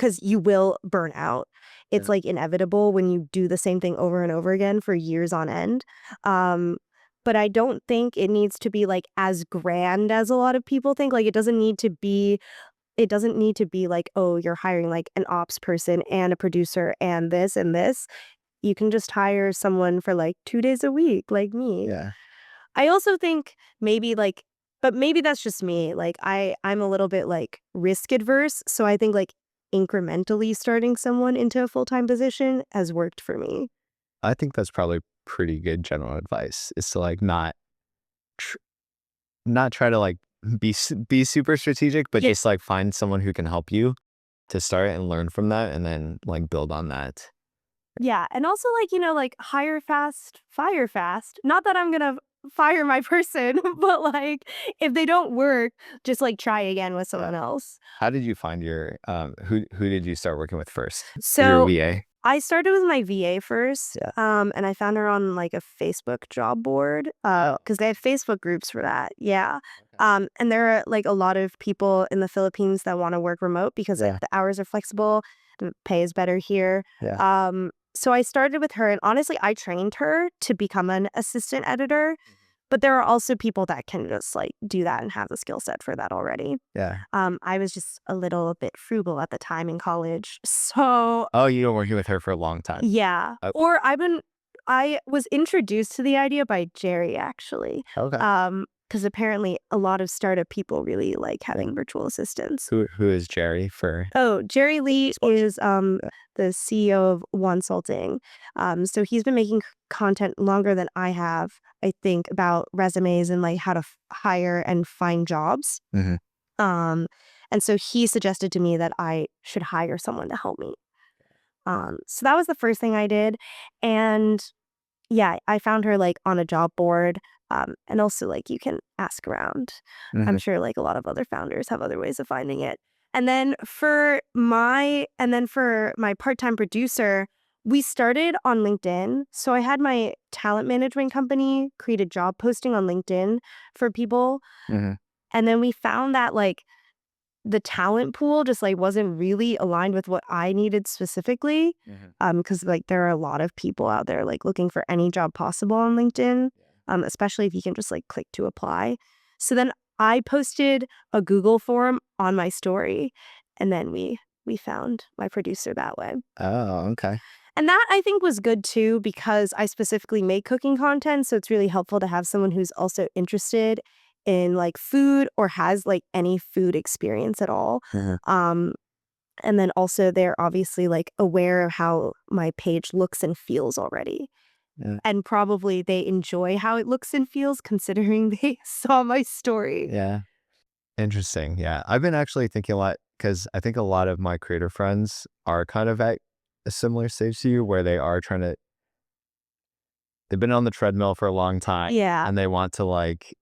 Because you will burn out. It's like inevitable when you do the same thing over and over again for years on end. But I don't think it needs to be like as grand as a lot of people think. Like it doesn't need to be it doesn't need to be like, oh, you're hiring like an ops person and a producer and this and this. You can just hire someone for like 2 days a week, like me. Yeah. I also think maybe like, but maybe that's just me. Like I'm a little bit like risk adverse. So I think like incrementally starting someone into a full-time position has worked for me. I think that's probably pretty good general advice, is to like tr- not try to like be super strategic, but Yeah. just like find someone who can help you to start and learn from that, and then like build on that. Yeah. And also like, like hire fast, fire fast. Not that I'm gonna fire my person, but like if they don't work, just like try again with someone else. How did you find your who did you start working with first? Your So VA? I started with my VA first, Yeah. and I found her on like a Facebook job board, because they have Facebook groups for that. Yeah. And there are like a lot of people in the Philippines that want to work remote because like, Yeah. the hours are flexible, the pay is better here. Yeah. So I started with her, and honestly, I trained her to become an assistant editor. But there are also people that can just like do that and have the skill set for that already. Yeah. I was just a little bit frugal at the time in college, so Oh, you were working with her for a long time. yeah. Oh. Or I was introduced to the idea by Jerry, actually. Okay. Because apparently a lot of startup people really like having virtual assistants. Who is Jerry for? Oh, Jerry Lee Sports. is the CEO of One Salting. So he's been making content longer than I have, I think, about resumes and like how to hire and find jobs. Mm-hmm. And so he suggested to me that I should hire someone to help me. So that was the first thing I did. And yeah, I found her like on a job board. And also like you can ask around. Mm-hmm. I'm sure like a lot of other founders have other ways of finding it. And then for my part-time producer, we started on LinkedIn. So I had my talent management company create a job posting on LinkedIn for people. Mm-hmm. And then we found that like the talent pool just like wasn't really aligned with what I needed specifically. Because like there are a lot of people out there like looking for any job possible on LinkedIn, especially if you can just like click to apply. So then I posted a Google form on my story, and then we found my producer that way. Oh, okay. And that I think was good too, because I specifically make cooking content. So it's really helpful to have someone who's also interested in like food or has like any food experience at all. And then also they're obviously like aware of how my page looks and feels already. Yeah. And probably they enjoy how it looks and feels considering they saw my story. Yeah. Interesting. Yeah. I've been actually thinking a lot, because I think a lot of my creator friends are kind of at a similar stage to you, where they've been on the treadmill for a long time. Yeah. And they want to like,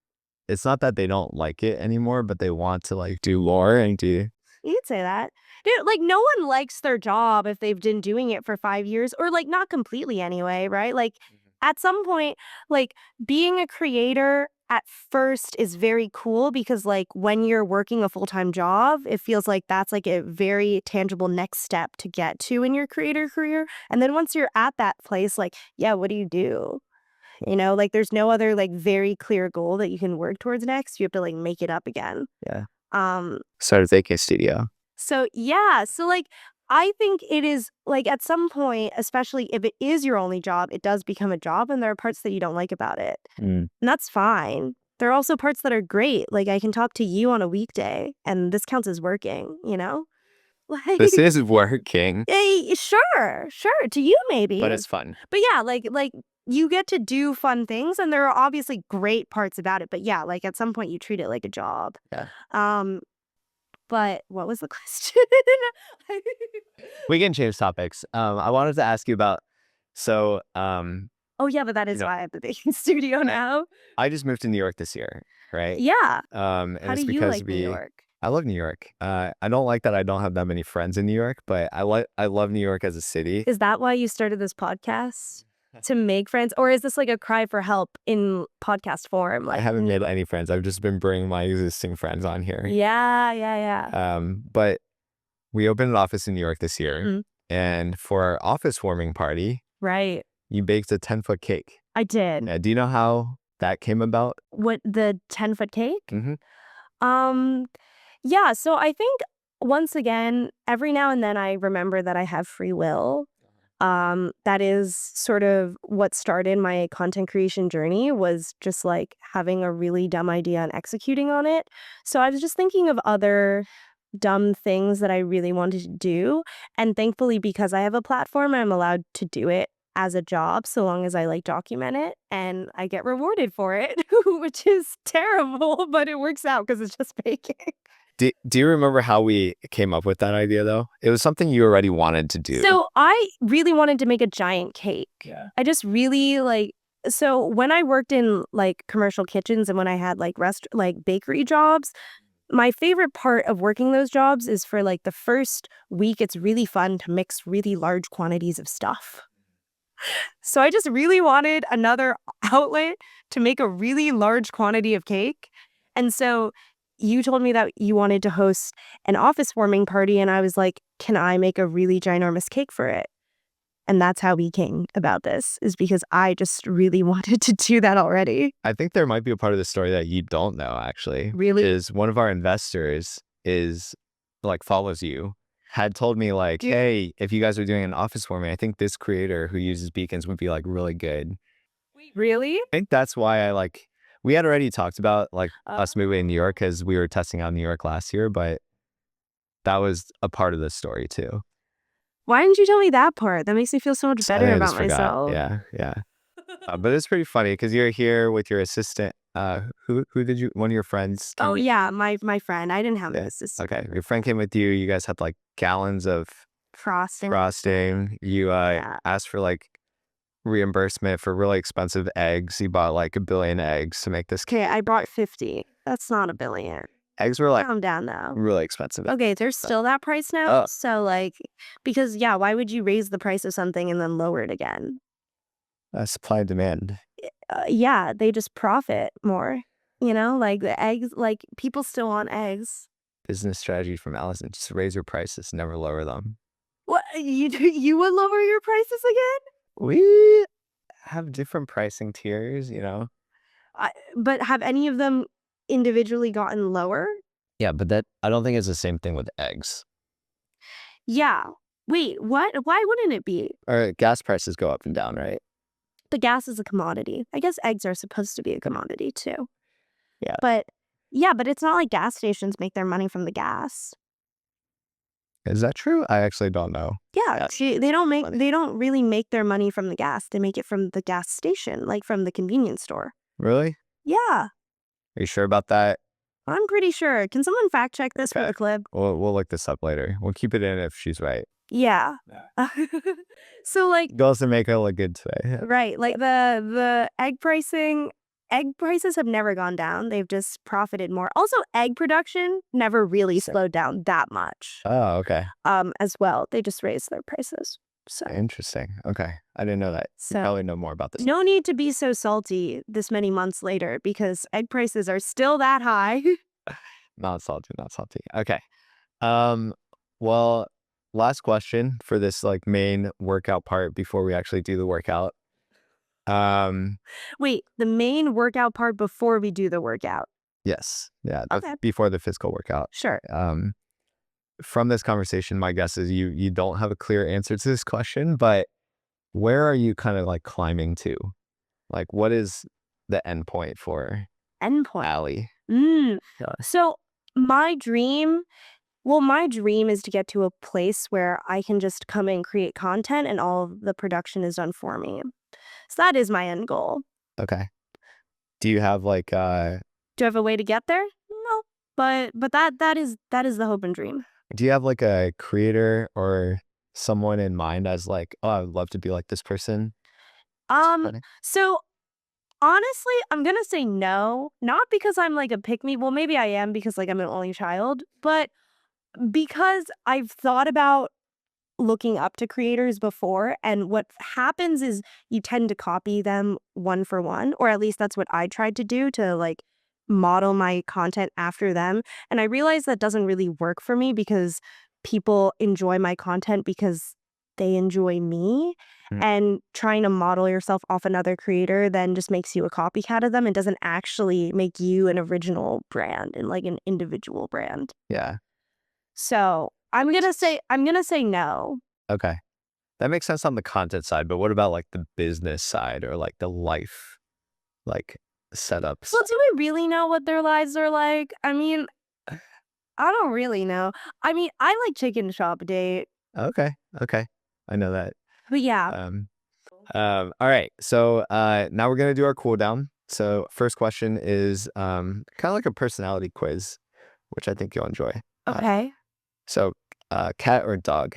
it's not that they don't like it anymore, but they want to like do more and do. You could say that. Dude, like no one likes their job if they've been doing it for 5 years, or like not completely anyway, right? Like at some point, like being a creator at first is very cool, because like when you're working a full-time job, it feels like that's like a very tangible next step to get to in your creator career. And then once you're at that place, like, yeah, what do you do? Like there's no other like very clear goal that you can work towards next. You have to like make it up again. Yeah. Um, Start a vacant studio. So yeah, so like I think it is like at some point, especially if it is your only job, it does become a job, and there are parts that you don't like about it. And that's fine. There are also parts that are great. Like I can talk to you on a weekday and this counts as working, Like This is working, hey, sure, to you maybe. but it's fun. But yeah, like you get to do fun things, and there are obviously great parts about it. But yeah, like at some point you treat it like a job. Yeah. But what was the question? We can change topics. I wanted to ask you about, so Oh yeah, but that is why I have the baking studio now. I just moved to New York this year, right? Yeah. And How it's do you because like New York? I love New York. I don't like that I don't have that many friends in New York, but I love New York as a city. Is that why you started this podcast? To make friends? Or is this like a cry for help in podcast form? Like, I haven't made any friends. I've just been bringing my existing friends on here. Yeah. But we opened an office in New York this year, and for our office warming party, Right. you baked a 10-foot cake. I did. Do you know how that came about? What, the 10-foot cake? Mm-hmm. Yeah, so I think once again, every now and then I remember that I have free will. That is sort of what started my content creation journey, was just like having a really dumb idea and executing on it. So I was just thinking of other dumb things that I really wanted to do. And thankfully, because I have a platform, I'm allowed to do it as a job so long as I like document it and I get rewarded for it, which is terrible, but it works out because it's just baking. Do you remember how we came up with that idea though? It was something you already wanted to do. So I really wanted to make a giant cake. Yeah. I just really so when I worked in like commercial kitchens and when I had like bakery jobs, my favorite part of working those jobs is for like the first week, it's really fun to mix really large quantities of stuff. So I just really wanted another outlet to make a really large quantity of cake. And so you told me that you wanted to host an office warming party, and I was like, can I make a really ginormous cake for it? And that's how we came about this, is because I just really wanted to do that already. I think there might be a part of the story that you don't know actually. Really? Is one of our investors follows you, had told me like, hey, if you guys are doing an office warming, I think this creator who uses beacons would be like really good. Really? I think that's why we had already talked about us moving to New York because we were testing out New York last year, but that was a part of the story too. Why didn't you tell me that part? That makes me feel so much better I about just forgot. myself. Yeah. But it's pretty funny because you're here with your assistant. Who did you? One of your friends? Oh yeah, my friend. I didn't have an assistant. Okay, your friend came with you. You guys had like gallons of frosting. You asked for like reimbursement for really expensive eggs. You bought like 1 billion eggs to make this cake. Okay, I brought 50. That's not 1 billion. Eggs were like Calm down though. really expensive. Okay, there's still that price now. So like, because why would you raise the price of something and then lower it again? Supply and demand. Yeah, they just profit more. You know, like the eggs, like people still want eggs. Business strategy from Allison: just raise your prices, never lower them. What, you would lower your prices again? We have different pricing tiers, you know. But have any of them individually gotten lower? Yeah, but that I don't think it's the same thing with eggs. Yeah. Wait, what? Why wouldn't it be? Or gas prices go up and down, right? The gas is a commodity. I guess eggs are supposed to be a commodity too. Yeah. But it's not like gas stations make their money from the gas. Is that true? I actually don't know. Yeah, they don't really make their money from the gas. They make it from the gas station, like from the convenience store. Really? Yeah. Are you sure about that? I'm pretty sure. Can someone fact check this for the clip? We'll look this up later. We'll keep it in if she's right. Yeah. So like Goals to make her look good today. right, like the egg prices have never gone down. They've just profited more. Also, egg production never really slowed down that much. Oh, okay. As well. They just raised their prices. So Interesting. Okay. I didn't know that. You So- probably know more about this. no need to be so salty this many months later because egg prices are still that high. Not salty, not salty. Okay. Well, last question for this like main workout part before we actually do the workout. Wait, the main workout part before we do the workout. Yes. Yeah. Okay. Before the physical workout. Sure. From this conversation, my guess is you don't have a clear answer to this question, but where are you kind of like climbing to? Like, what is the end point for Endpoint. Allie? So my dream is to get to a place where I can just come and create content and all of the production is done for me. So that is my end goal. Okay. Do you have like Do I have a way to get there? No. But that is the hope and dream. do you have like a creator or someone in mind as like, oh, I would love to be like this person? Funny. So honestly, I'm gonna say no. Not because I'm like a pick me. Well, maybe I am because like I'm an only child, but because I've thought about looking up to creators before, and what happens is you tend to copy them one for one, or at least that's what I tried to do, to like model my content after them. And I realized that doesn't really work for me because people enjoy my content because they enjoy me. And trying to model yourself off another creator then just makes you a copycat of them and doesn't actually make you an original brand and like an individual brand. Yeah. So I'm gonna say no. Okay. That makes sense on the content side, but what about like the business side or like the life, like setups? Well, do we really know what their lives are like? I mean, I don't really know. I mean, I like chicken shop date, Okay. Okay. I know that. but yeah. Um, all right. So now we're gonna do our cool down. So first question is kind of like a personality quiz, which I think you'll enjoy. Okay. So cat or dog?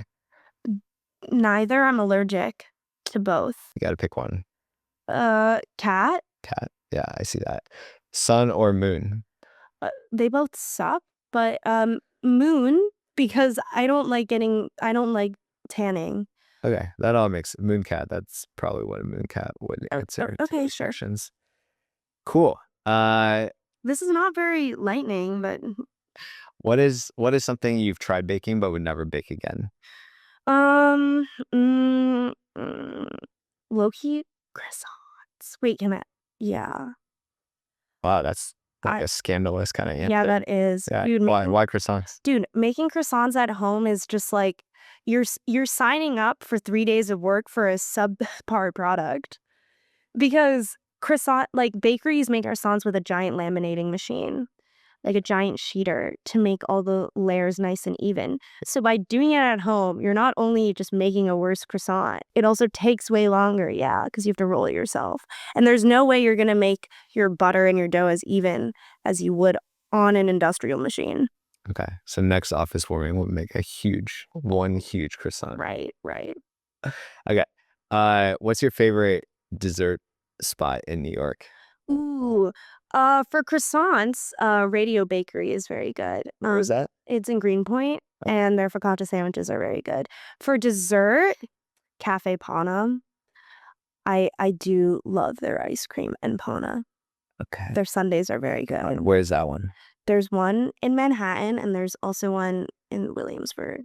Neither. I'm allergic to both. You got to pick one. Cat. Cat. Yeah, I see that. Sun or moon? They both suck, but moon because I don't like tanning. Okay, that all makes moon cat. That's probably what a moon cat would answer to Okay, those sure. questions. Cool. This is not very lightning, but What is something you've tried baking but would never bake again? um, mm, mm, low-key croissants. Wait, can I? Yeah, Wow, that's like I a scandalous kind of answer. yeah, that is. Yeah. Dude, Why croissants? making croissants at home is just like you're signing up for 3 days of work for a subpar product because bakeries make croissants with a giant laminating machine, like a giant sheeter to make all the layers nice and even. So by doing it at home, you're not only just making a worse croissant, it also takes way longer, yeah, because you have to roll it yourself. And there's no way you're gonna make your butter and your dough as even as you would on an industrial machine. Okay, so next office warming will make one huge croissant. Right. Okay. What's your favorite dessert spot in New York? Ooh, for croissants, Radio Bakery is very good. Where is that? It's in Greenpoint, and their focaccia sandwiches are very good. For dessert, Cafe Pana. I do love their ice cream and Pana. Okay. Their sundaes are very good. Where's that one? There's one in Manhattan, and there's also one in Williamsburg.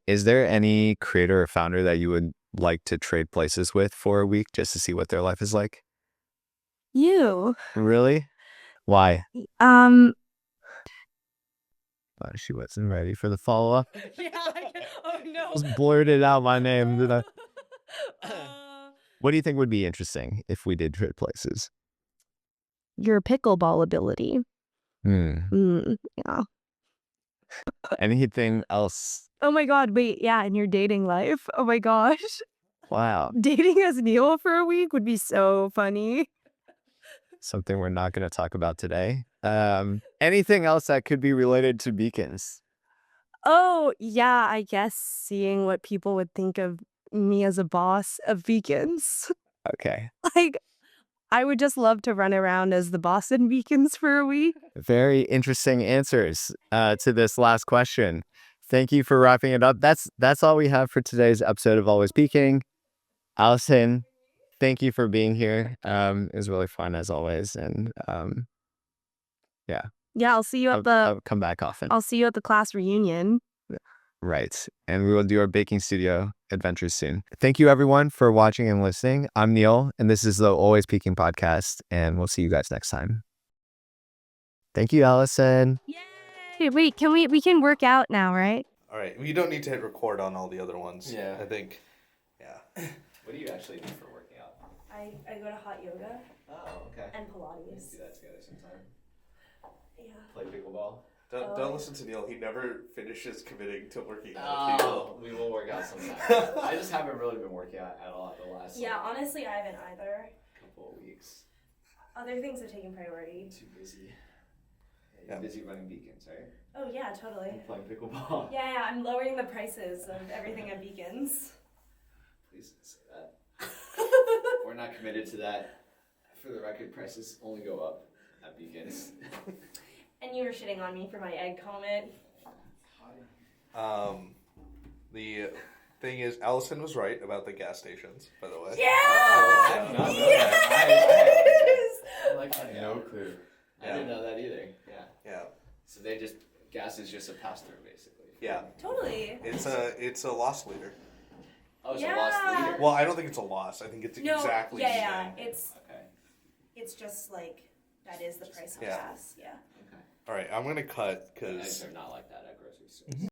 Is there any creator or founder that you would like to trade places with for a week just to see what their life is like? You. Really? Why? Um. She wasn't ready for the follow-up. Yeah. Oh no. Just blurted out my name. Did I? What do you think would be interesting if we did trade places? Your pickleball ability. Yeah. Anything else? Oh my God, wait, yeah, in your dating life. Oh my gosh. Wow. Dating as Neal for a week would be so funny. Something we're not going to talk about today. Anything else that could be related to beacons? Oh, yeah, I guess seeing what people would think of me as a boss of Beacons. Okay. Like, I would just love to run around as the boss in Beacons for a week. Very interesting answers to this last question. Thank you for wrapping it up. That's all we have for today's episode of Always Peaking. Allison, thank you for being here. It was really fun as always, and yeah. Yeah, I'll see you at I'll come back often. I'll see you at the class reunion. Right. And we will do our baking studio adventures soon. Thank you everyone for watching and listening. I'm Neal, and this is the Always Peaking podcast, and we'll see you guys next time. Thank you, Allison. Yay! Wait, we can work out now, right? All right, you don't need to hit record on all the other ones. Yeah. I think. Yeah. What do you actually do for working out? I go to hot yoga Oh, okay. and We Pilates. can do that together sometime. Yeah. Play pickleball. Don't listen to Neal. He never finishes committing to working out. Oh, we will work out sometime. I just haven't really been working out at all the last Honestly, I haven't either. couple of weeks. Other things have taken priority. Too busy. Yeah, you're busy running beacons, right? Oh yeah, totally. And playing pickleball. Yeah, I'm lowering the prices of everything at Beacons. Please don't say that. We're not committed to that. For the record, prices only go up at beacons. And you were shitting on me for my egg comment. The thing is, Allison was right about the gas stations, by the way. Yeah! I have not known that. I had no clue. I didn't know that either. Yeah. Yeah. So gas is just a pass through basically. Yeah. Totally. It's a loss leader. Oh, it's Yeah. a lost leader. Well, I don't think it's a loss. I think it's exactly the same. It's Okay. it's just like that is the price of Yeah. gas. Yeah. Okay. All right, I'm gonna cut Eggs because are not like that at grocery stores.